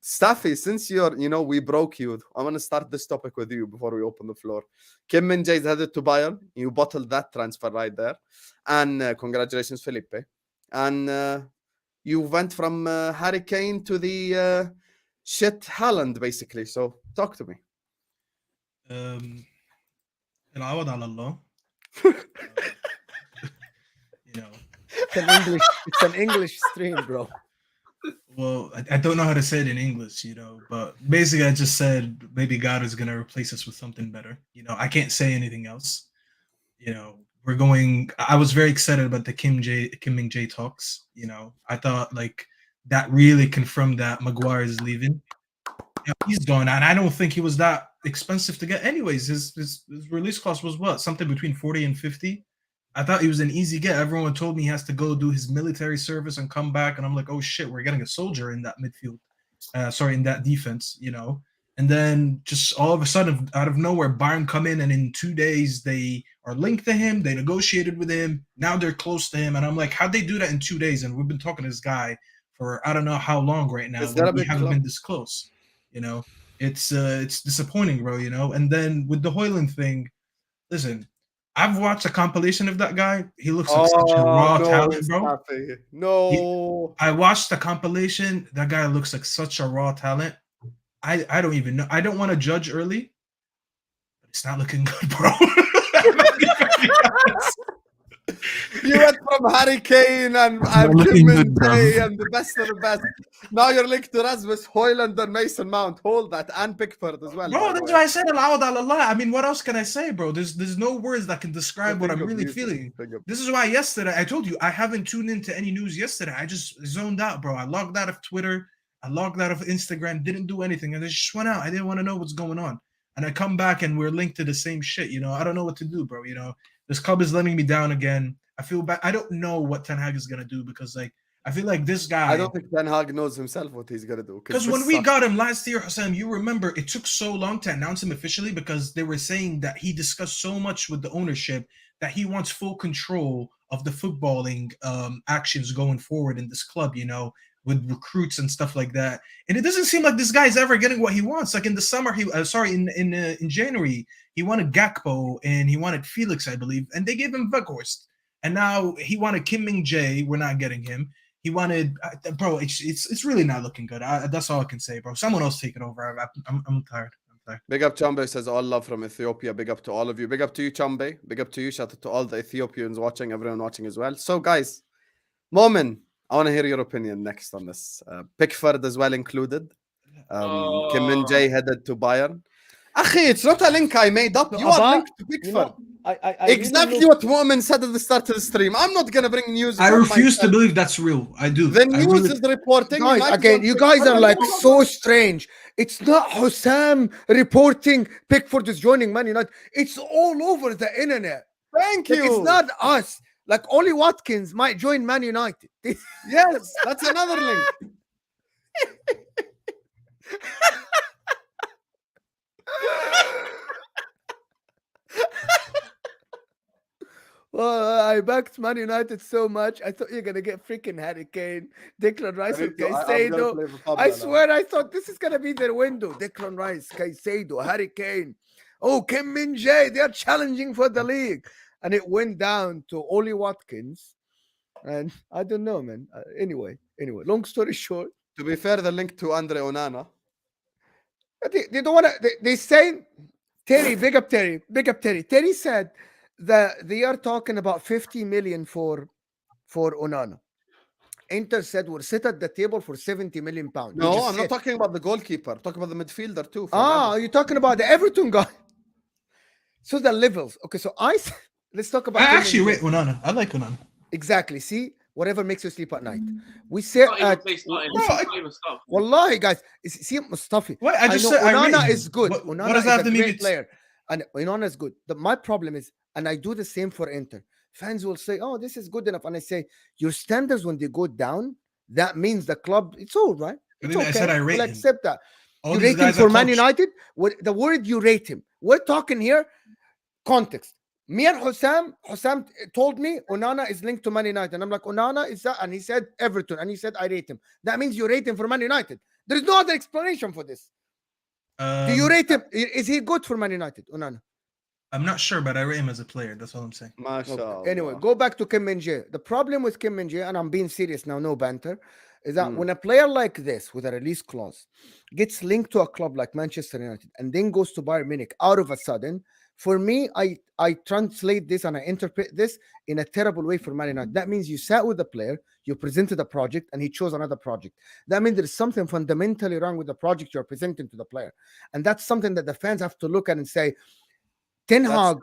Speaker 1: Staffy, since we broke you, I want to start this topic with you before we open the floor. Kim Min-jae is headed to Bayern. You bottled that transfer right there. And congratulations, Felipe. And you went from Harry Kane to the shit Haaland, basically. So talk to me.
Speaker 3: العوض على الله.
Speaker 2: It's an English stream, bro.
Speaker 3: Well, I don't know how to say it in English, but basically I just said maybe God is going to replace us with something better. I can't say anything else. I was very excited about the Kim Min-jae talks. I thought like that really confirmed that Maguire is leaving. He's gone, and I don't think he was that expensive to get anyways. His release cost was what? Something between 40 and 50. I thought he was an easy get. Everyone told me he has to go do his military service and come back, and I'm like, oh shit, we're getting a soldier in that midfield. In that defense, And then just all of a sudden, out of nowhere, Bayern come in, and in 2 days they are linked to him. They negotiated with him. Now they're close to him, and I'm like, how'd they do that in 2 days? And we've been talking to this guy for I don't know how long right now. We haven't been this close. It's disappointing, bro. And then with the Hojlund thing, listen. I've watched a compilation of that guy. He looks like such a raw talent, bro.
Speaker 1: No.
Speaker 3: I watched the compilation. That guy looks like such a raw talent. I don't even know. I don't want to judge early, but it's not looking good, bro.
Speaker 1: You went from Harry Kane and Kim Min-jae and the best of the best. Now you're linked to Rasmus Hojlund and Mason Mount. Hold that, and Pickford as well.
Speaker 3: Bro, that's why I said Alot. I mean, what else can I say, bro? There's no words that can describe what I'm really feeling. This is why yesterday I told you I haven't tuned into any news yesterday. I just zoned out, bro. I logged out of Twitter. I logged out of Instagram. Didn't do anything. And I just went out. I didn't want to know what's going on. And I come back and we're linked to the same shit. I don't know what to do, bro. This club is letting me down again. I feel bad. I don't know what Ten Hag is gonna do because, I feel like this guy.
Speaker 1: I don't think Ten Hag knows himself what he's gonna do.
Speaker 3: Because when we got him last year, Hassan, you remember it took so long to announce him officially because they were saying that he discussed so much with the ownership that he wants full control of the footballing actions going forward in this club. With recruits and stuff like that. And it doesn't seem like this guy's ever getting what he wants. Like in the summer, in January, he wanted Gakpo and he wanted Felix, I believe, and they gave him Weghorst. And now he wanted Kim Min-jae. We're not getting him. He wanted, bro. It's really not looking good. That's all I can say, bro. Someone else take it over. I'm tired.
Speaker 1: Big up Chambe says all love from Ethiopia. Big up to all of you. Big up to you, Chambe. Big up to you. Shout out to all the Ethiopians watching, everyone watching as well. So guys, Momin, I want to hear your opinion next on this. Pickford as well included. Kim Min-jae headed to Bayern. Akhi, it's not a link I made up. You are linked to Pickford. Exactly what Momin said at the start of the stream. I'm not going to bring news.
Speaker 3: I refuse to believe that's real. I do.
Speaker 1: The news is reporting.
Speaker 2: Guys, again, you guys are like so strange. It's not Hussam reporting Pickford is joining Man United. It's all over the internet.
Speaker 1: Thank you.
Speaker 2: It's not us. Like Ollie Watkins might join Man United.
Speaker 1: Yes, that's another link.
Speaker 2: Well, I backed Man United so much. I thought you're gonna get freaking Harry Kane, Declan Rice, and Caicedo. I swear, I thought this is gonna be their window. Declan Rice, Caicedo, Harry Kane. Oh, Kim Min-jae, they are challenging for the league. And it went down to Ollie Watkins. And I don't know, man. Anyway, long story short.
Speaker 1: To be fair, the link to Andre Onana.
Speaker 2: They don't want to. They say, Terry, big up Terry. Terry said that they are talking about 50 million for Onana. Inter said we'll sit at the table for 70 million pounds.
Speaker 1: No, I'm not talking about the goalkeeper. I'm talking about the midfielder too.
Speaker 2: You're talking about the Everton guy. So the levels. Okay, so let's talk about.
Speaker 3: I actually rate Onana. I like Onana.
Speaker 2: Exactly. See, whatever makes you sleep at night. We say Wallahi, guys. See, Mustafi.
Speaker 3: What? I just said
Speaker 2: Onana is good. Onana
Speaker 3: is a
Speaker 2: great player, and Onana is good. My problem is, and I do the same for Inter. Fans will say, "Oh, this is good enough," and I say, "Your standards when they go down, that means the club. It's all right. It's okay.
Speaker 3: I said I rate
Speaker 2: we'll accept that.
Speaker 3: All
Speaker 2: you rate him for Man United. The word you rate him. We're talking here context. Me and Hussam told me Onana is linked to Man United. And I'm like, Onana is that? And he said Everton. And he said, I rate him. That means you rate him for Man United. There's no other explanation for this. Do you rate him? Is he good for Man United? Onana?
Speaker 3: I'm not sure, but I rate him as a player. That's all I'm saying.
Speaker 1: MashaAllah.
Speaker 2: Anyway, go back to Kim Min-jae. The problem with Kim Min-jae, and I'm being serious now, no banter, is that when a player like this with a release clause gets linked to a club like Manchester United and then goes to Bayern Munich out of a sudden, for me, I translate this and I interpret this in a terrible way for Man United. That means you sat with the player, you presented a project, and he chose another project. That means there's something fundamentally wrong with the project you're presenting to the player. And that's something that the fans have to look at and say, Ten Hag,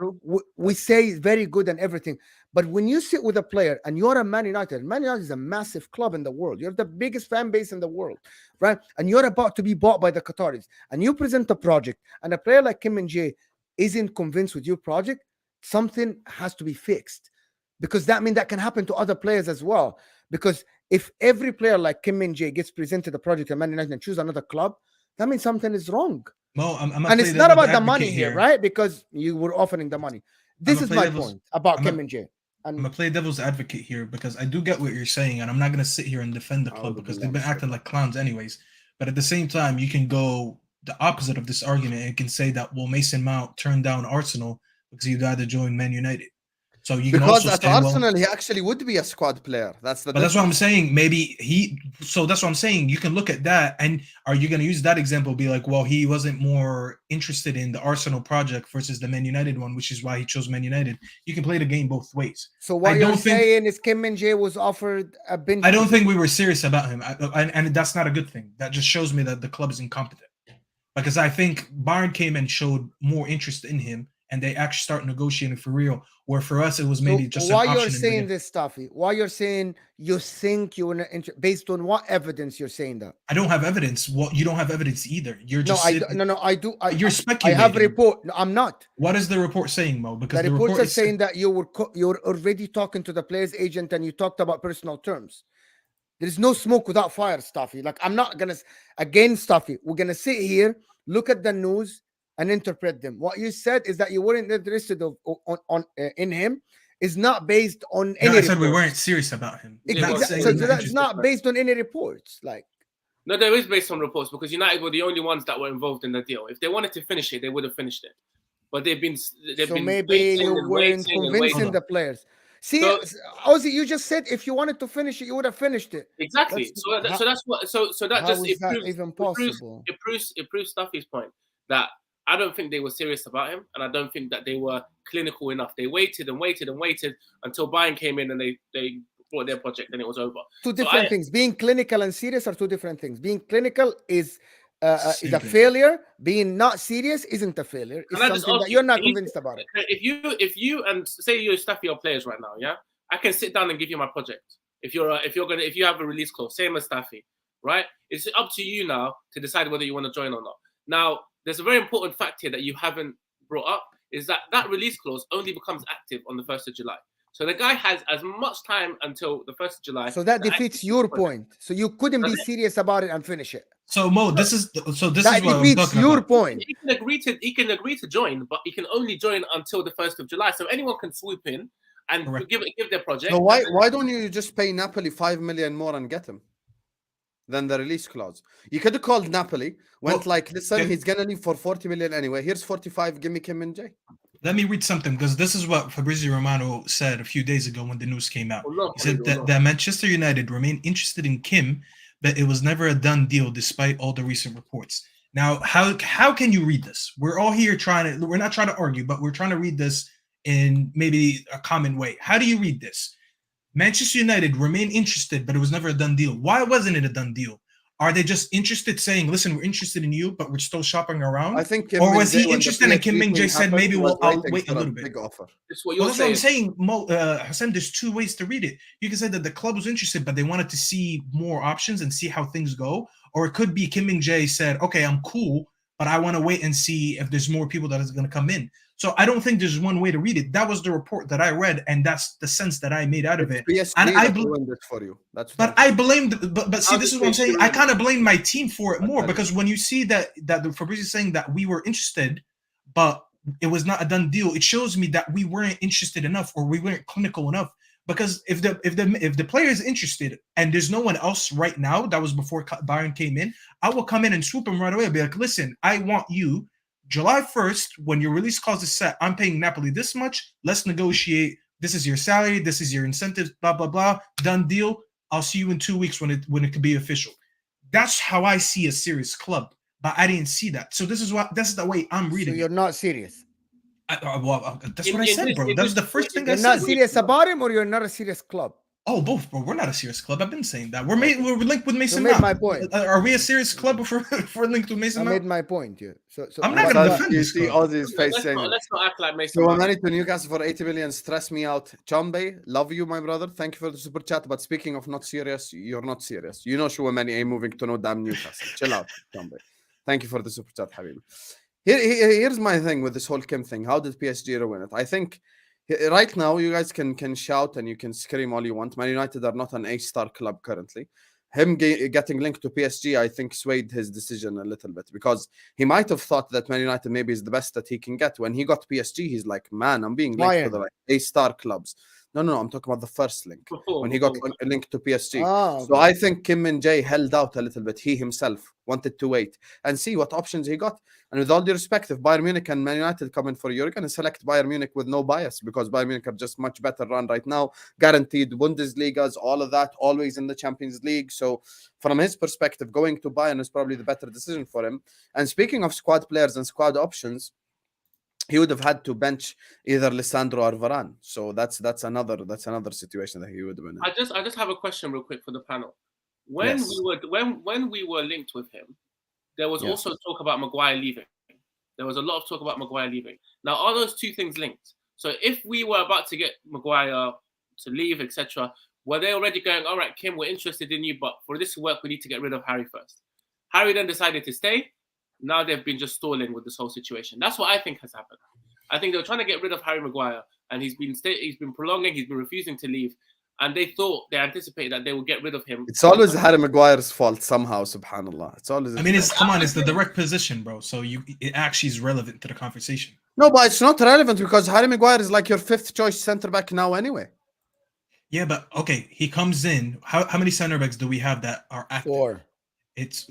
Speaker 2: we say is very good and everything. But when you sit with a player and you're a Man United is a massive club in the world. You're the biggest fan base in the world, right? And you're about to be bought by the Qataris. And you present a project, and a player like Kim Min-jae isn't convinced with your project, something has to be fixed. Because that means that can happen to other players as well. Because if every player like Kim Min-jae gets presented a project at Man United and choose another club, that means something is wrong.
Speaker 3: Mo,
Speaker 2: and it's not about the money here, right? Because you were offering the money. This is my point about Kim Min-jae.
Speaker 3: I'm gonna play devil's advocate here because I do get what you're saying, and I'm not gonna sit here and defend the club because they've been acting like clowns anyways. But at the same time, you can go the opposite of this argument and can say that, well, Mason Mount turned down Arsenal because he'd rather join Man United. So you can
Speaker 1: because
Speaker 3: also
Speaker 1: at
Speaker 3: say,
Speaker 1: Arsenal, he actually would be a squad player. That's the.
Speaker 3: But that's what I'm saying. Maybe he. So that's what I'm saying. You can look at that, and are you going to use that example? Be like, well, he wasn't more interested in the Arsenal project versus the Man United one, which is why he chose Man United. You can play the game both ways.
Speaker 2: So what you're saying is Kim Min-jae was offered a bench.
Speaker 3: I don't think we were serious about him, and that's not a good thing. That just shows me that the club is incompetent. Because I think Bayern came and showed more interest in him, and they actually start negotiating for real. Where for us, it was maybe just
Speaker 2: why
Speaker 3: an option.
Speaker 2: You're saying this, Staffy? Why you're saying you think you were based on what evidence you're saying that?
Speaker 3: I don't have evidence. Well, you don't have evidence either. You're just
Speaker 2: I do.
Speaker 3: You're speculating.
Speaker 2: I have a report. No, I'm not.
Speaker 3: What is the report saying, Mo? Because
Speaker 2: the report is saying that you were already talking to the player's agent and you talked about personal terms. There's no smoke without fire, Staffy. Like I'm not gonna Staffy. We're gonna sit here, look at the news, and interpret them. What you said is that you weren't interested in him. Is not based on any.
Speaker 3: I said we weren't serious about him.
Speaker 2: Exactly. So that's not based on any reports. Like,
Speaker 4: no, there is based on reports because United were the only ones that were involved in the deal. If they wanted to finish it, they would have finished it. But they've been.
Speaker 2: Maybe you weren't convincing the players. See, Ozzy, you just said if you wanted to finish it, you would have finished it.
Speaker 4: Exactly. So that's what. So that
Speaker 2: how
Speaker 4: just
Speaker 2: is that even possible?
Speaker 4: It proves Stuffy's point that I don't think they were serious about him, and I don't think that they were clinical enough. They waited and waited and waited until Bayern came in and they brought their project, and it was over.
Speaker 2: Two different things. Being clinical and serious are two different things. Being clinical is a failure. Being not serious isn't a failure. It's something that you're not convinced about it.
Speaker 4: If you and say you're Stuffy or players right now, yeah, I can sit down and give you my project. If you have a release clause, same as Stuffy, right? It's up to you now to decide whether you want to join or not. Now, there's a very important fact here that you haven't brought up, is that release clause only becomes active on the 1st of July. So the guy has as much time until the 1st of July.
Speaker 2: So that defeats your point. So you couldn't be serious about it and finish it.
Speaker 3: So Mo, this is what
Speaker 2: defeats your point.
Speaker 4: He can agree to join, but he can only join until the 1st of July. So anyone can swoop in and give their project.
Speaker 1: So why don't you just pay Napoli 5 million more and get him? Than the release clause. You could have called Napoli, listen, he's gonna leave for 40 million anyway. Here's 45, give me Kim Min-jae.
Speaker 3: Let me read something because this is what Fabrizio Romano said a few days ago when the news came out. He said that Manchester United remained interested in Kim, but it was never a done deal despite all the recent reports. Now, how can you read this? We're all here we're not trying to argue, but we're trying to read this in maybe a common way. How do you read this? Manchester United remain interested, but it was never a done deal. Why wasn't it a done deal? Are they just interested, saying, "Listen, we're interested in you, but we're still shopping around"?
Speaker 1: I think,
Speaker 3: or was he interested, and Kim Min-jae said, "Maybe I'll wait a little bit."
Speaker 4: That's what you're saying.
Speaker 3: That's what I'm saying, Mo. Hassan, there's two ways to read it. You can say that the club was interested, but they wanted to see more options and see how things go. Or it could be Kim Min-jae said, "Okay, I'm cool, but I want to wait and see if there's more people that is going to come in." So I don't think there's one way to read it. That was the report that I read, and that's the sense that I made out of it. And I blame
Speaker 1: this for you.
Speaker 3: I blamed. But see, this is what I'm saying. I kind of blame my team for it more because when you see that the Fabrizio is saying that we were interested, but it was not a done deal, it shows me that we weren't interested enough or we weren't clinical enough. Because if the player is interested and there's no one else right now, that was before Bayern came in, I will come in and swoop him right away. I'll be like, listen, I want you July 1st, when your release clause is set, I'm paying Napoli this much. Let's negotiate. This is your salary. This is your incentives. Blah blah blah. Done deal. I'll see you in 2 weeks when it could be official. That's how I see a serious club. But I didn't see that. So this is the way I'm reading.
Speaker 2: So you're not serious.
Speaker 3: That's what I said, bro. That's the first thing I said.
Speaker 2: You're not serious about him, or you're not a serious club.
Speaker 3: Oh, both, bro. We're not a serious club. I've been saying that. We're linked with Mason
Speaker 2: You made
Speaker 3: Mount.
Speaker 2: my point.
Speaker 3: Are we a serious club if we're linked with Mason
Speaker 2: I
Speaker 3: Mount?
Speaker 2: made my point. Yeah. So
Speaker 3: I'm not gonna defend
Speaker 1: you
Speaker 3: this
Speaker 1: see
Speaker 3: club.
Speaker 1: Ozzy's face saying,
Speaker 4: Let's not act like Mason.
Speaker 1: Chouamani to Newcastle for 80 million. Stress me out. Chambe, love you, my brother. Thank you for the super chat. But speaking of not serious, you're not serious. You know Chouamani ain't moving to no damn Newcastle. Chill out, Chambe. Thank you for the super chat, Habibi. Here's my thing with this whole Kim thing. How did PSG ruin it? I think right now you guys can shout and you can scream all you want. Man United are not an A-star club currently. Him getting linked to PSG, I think, swayed his decision a little bit, because he might have thought that Man United maybe is the best that he can get. When he got PSG, he's like, man, I'm being linked to the A-star clubs. No, I'm talking about the first link, when he got linked to PSG.
Speaker 2: Oh,
Speaker 1: so I think Kim Min-jae held out a little bit. He himself wanted to wait and see what options he got. And with all due respect, if Bayern Munich and Man United come in for you, you're going to select Bayern Munich with no bias, because Bayern Munich are just much better run right now. Guaranteed Bundesligas, all of that, always in the Champions League. So from his perspective, going to Bayern is probably the better decision for him. And speaking of squad players and squad options, he would have had to bench either Lisandro or Varane. So that's another situation that he would have been in.
Speaker 4: I just have a question real quick for the panel. When we were linked with him, there was also talk about Maguire leaving. There was a lot of talk about Maguire leaving. Now, are those two things linked? So if we were about to get Maguire to leave, etc., were they already going, all right, Kim, we're interested in you, but for this to work, we need to get rid of Harry first. Harry then decided to stay. Now they've been just stalling with this whole situation. That's what I think has happened. I think they were trying to get rid of Harry Maguire, and he's been prolonging, he's been refusing to leave, and they anticipated that they would get rid of him.
Speaker 1: It's always Harry Maguire's fault somehow, subhanallah. It's always.
Speaker 3: I mean, it's the direct position, bro. So it actually is relevant to the conversation.
Speaker 1: No, but it's not relevant because Harry Maguire is like your fifth choice centre back now anyway.
Speaker 3: Yeah, but okay, he comes in. How many centre backs do we have that are active?
Speaker 2: 4.
Speaker 3: It's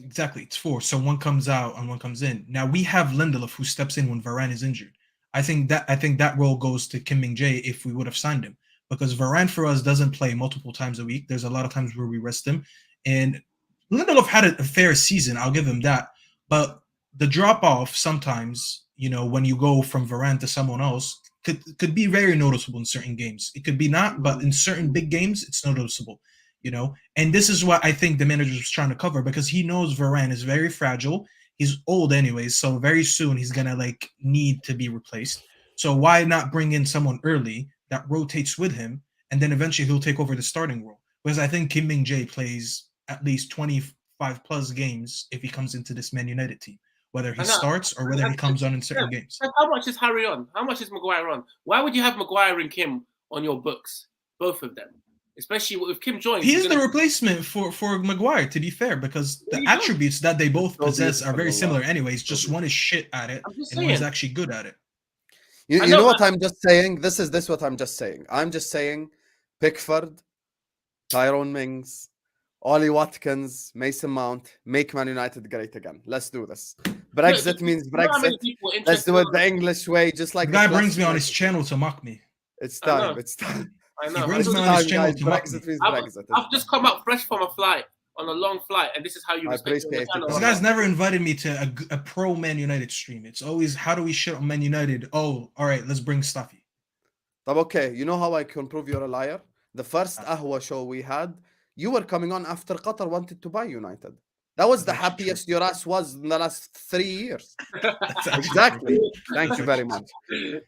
Speaker 3: 4. So one comes out and one comes in. Now we have Lindelof, who steps in when Varane is injured. I think that role goes to Kim Min-jae if we would have signed him, because Varane for us doesn't play multiple times a week. There's a lot of times where we rest him, and Lindelof had a fair season. I'll give him that, but the drop off sometimes, when you go from Varane to someone else, could be very noticeable in certain games. It could be not, but in certain big games, it's noticeable. And this is what I think the manager was trying to cover, because he knows Varane is very fragile. He's old anyways, so very soon he's gonna need to be replaced. So why not bring in someone early that rotates with him, and then eventually he'll take over the starting role? Because I think Kim Min-jae plays at least 25 plus games if he comes into this Man United team, whether he starts or whether he comes on in certain games.
Speaker 4: How much is Harry on? How much is Maguire on? Why would you have Maguire and Kim on your books, both of them? Especially if Kim joins.
Speaker 3: He's the replacement for Maguire, to be fair, because the attributes that they both possess are very similar anyways. Just one is shit at it, and one is actually good at it.
Speaker 1: You know what I'm just saying? This what I'm just saying. I'm just saying Pickford, Tyrone Mings, Ollie Watkins, Mason Mount, make Man United great again. Let's do this. Brexit means Brexit. Let's do it the English way, just like
Speaker 3: the guy brings me on his channel to mock me.
Speaker 1: It's time. It's time.
Speaker 4: I know.
Speaker 3: He brings me on his channel to mock me.
Speaker 4: I've just come up fresh from a flight, on a long flight, and this is how you respect me on the channel.
Speaker 3: This guy's never invited me to a pro Man United stream. It's always, how do we shit on Man United? Oh, all right, let's bring Stuffy.
Speaker 1: Okay, you know how I can prove you're a liar? The first Ahwa show we had, you were coming on after Qatar wanted to buy United. That was the happiest your ass was in the last 3 years. Exactly. Thank you very much.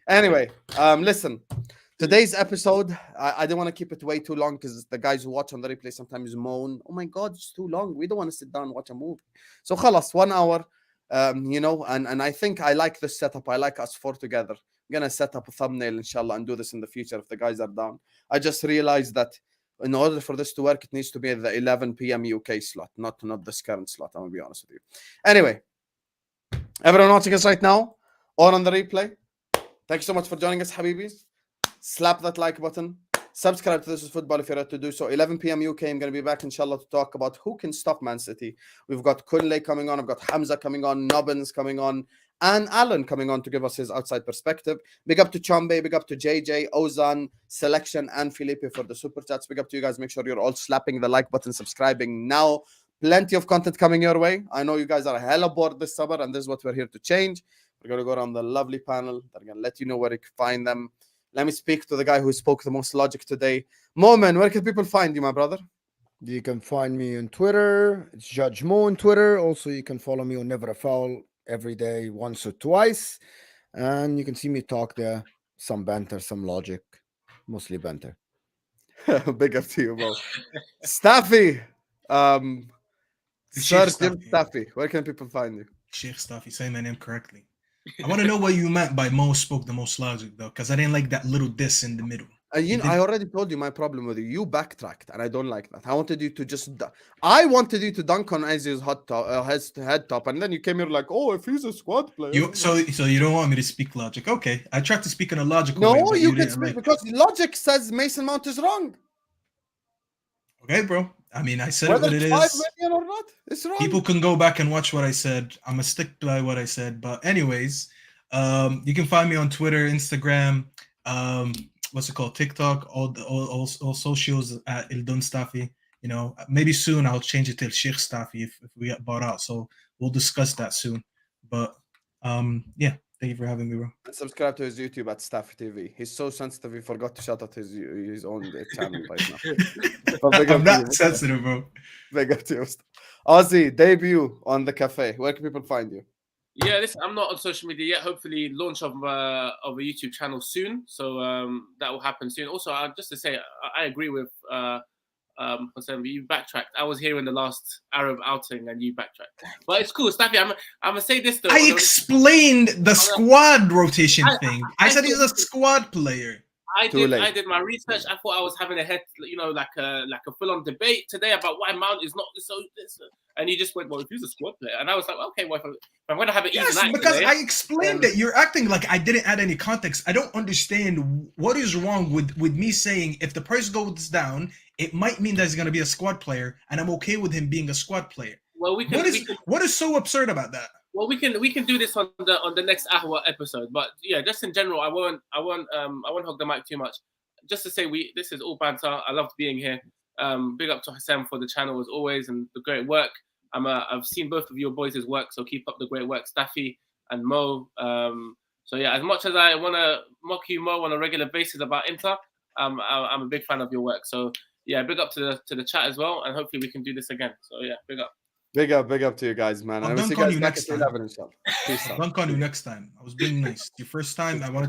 Speaker 1: Anyway, listen. Today's episode, I don't want to keep it way too long, because the guys who watch on the replay sometimes moan, oh my God, it's too long. We don't want to sit down and watch a movie. So khalas, 1 hour, and I think I like this setup. I like us 4 together. I'm going to set up a thumbnail, inshallah, and do this in the future if the guys are down. I just realized that in order for this to work, it needs to be at the 11 p.m. UK slot, not this current slot. I'm going to be honest with you. Anyway, everyone watching us right now or on the replay, thank you so much for joining us, Habibis. Slap that like button, Subscribe to This Is Football if you're ready to do so. 11 p.m. UK, I'm going to be back, inshallah, to talk about who can stop Man City. We've got Kunle coming on, I've got Hamza coming on, Nobbins coming on, and Alan coming on to give us his outside perspective. Big up to Chombe, big up to JJ, Ozan, Selection, and Felipe for the super chats. Big up to you guys. Make sure you're all slapping the like button, subscribing now. Plenty of content coming your way. I know you guys are hella bored this summer, and this is what we're here to change. We're going to go around the lovely panel. They're going to let you know where you can find them. Let me speak to the guy who spoke the most logic today. Momen, where can people find you, my brother?
Speaker 2: You can find me on Twitter. It's Judge Mo on Twitter. Also, you can follow me on Never a Foul every day, once or twice. And you can see me talk there. Some banter, some logic. Mostly banter.
Speaker 1: Big up to you, bro. Staffy. Sir Jim Staffy. Where can people find you?
Speaker 3: Sheikh Staffy, say my name correctly. I want to know what you meant by Mo spoke the most logic, though, because I didn't like that little diss in the middle.
Speaker 1: I already told you my problem with you. You backtracked, and I don't like that. I wanted you to dunk on Aziz's head top, and then you came here like, oh, if he's a squad player.
Speaker 3: So you don't want me to speak logic? Okay, I tried to speak in a logical way.
Speaker 1: No, you can speak because logic says Mason Mount is wrong.
Speaker 3: Okay, bro. I mean, I said
Speaker 1: whether
Speaker 3: what it is.
Speaker 1: 5 million or not, it's wrong.
Speaker 3: People can go back and watch what I said. I'm gonna stick by what I said. But anyways, you can find me on Twitter, Instagram, what's it called, TikTok, all socials at Ildun Staffy. You know, maybe soon I'll change it to Sheikh Staffy if we get bought out. So we'll discuss that soon. But yeah, thank you for having me, bro.
Speaker 1: And subscribe to his YouTube at Staffy TV. He's so sensitive he forgot to shout out his own channel right now.
Speaker 3: I'm not sensitive, bro.
Speaker 1: Big up to you. Ozzy, debut on the cafe. Where can people find you?
Speaker 4: Yeah, listen, I'm not on social media yet. Hopefully, launch of a YouTube channel soon. So that will happen soon. Also, just to say, I agree with Hossein, you backtracked. I was here in the last Arab outing, and you backtracked. But it's cool, Staffy. I'm gonna say this though.
Speaker 3: I explained the squad rotation thing. I said he's a squad player.
Speaker 4: I did my research. I thought I was having a head, like a full-on debate today about why Mount is not so. And you just went, well, if he's a squad player, and I was like, okay, well, if I'm going to have it easy night
Speaker 3: because
Speaker 4: today,
Speaker 3: I explained it. You're acting like I didn't add any context. I don't understand what is wrong with me saying if the price goes down, it might mean that he's going to be a squad player, and I'm okay with him being a squad player.
Speaker 4: Well,
Speaker 3: what is so absurd about that?
Speaker 4: Well, we can do this on the next Ahwa episode, but yeah, just in general, I won't hog the mic too much. Just to say, this is all banter. I loved being here. Big up to Hassan for the channel as always and the great work. I've seen both of your boys' work, so keep up the great work, Staffy and Mo. So yeah, as much as I want to mock you, Mo, on a regular basis about Inter, I'm a big fan of your work. So yeah, big up to the chat as well, and hopefully we can do this again. So yeah, big up.
Speaker 1: Big up to you guys, man.
Speaker 3: I'll dunk on you next time. I'll dunk on you next time. I was being nice. Your first time, I wanted to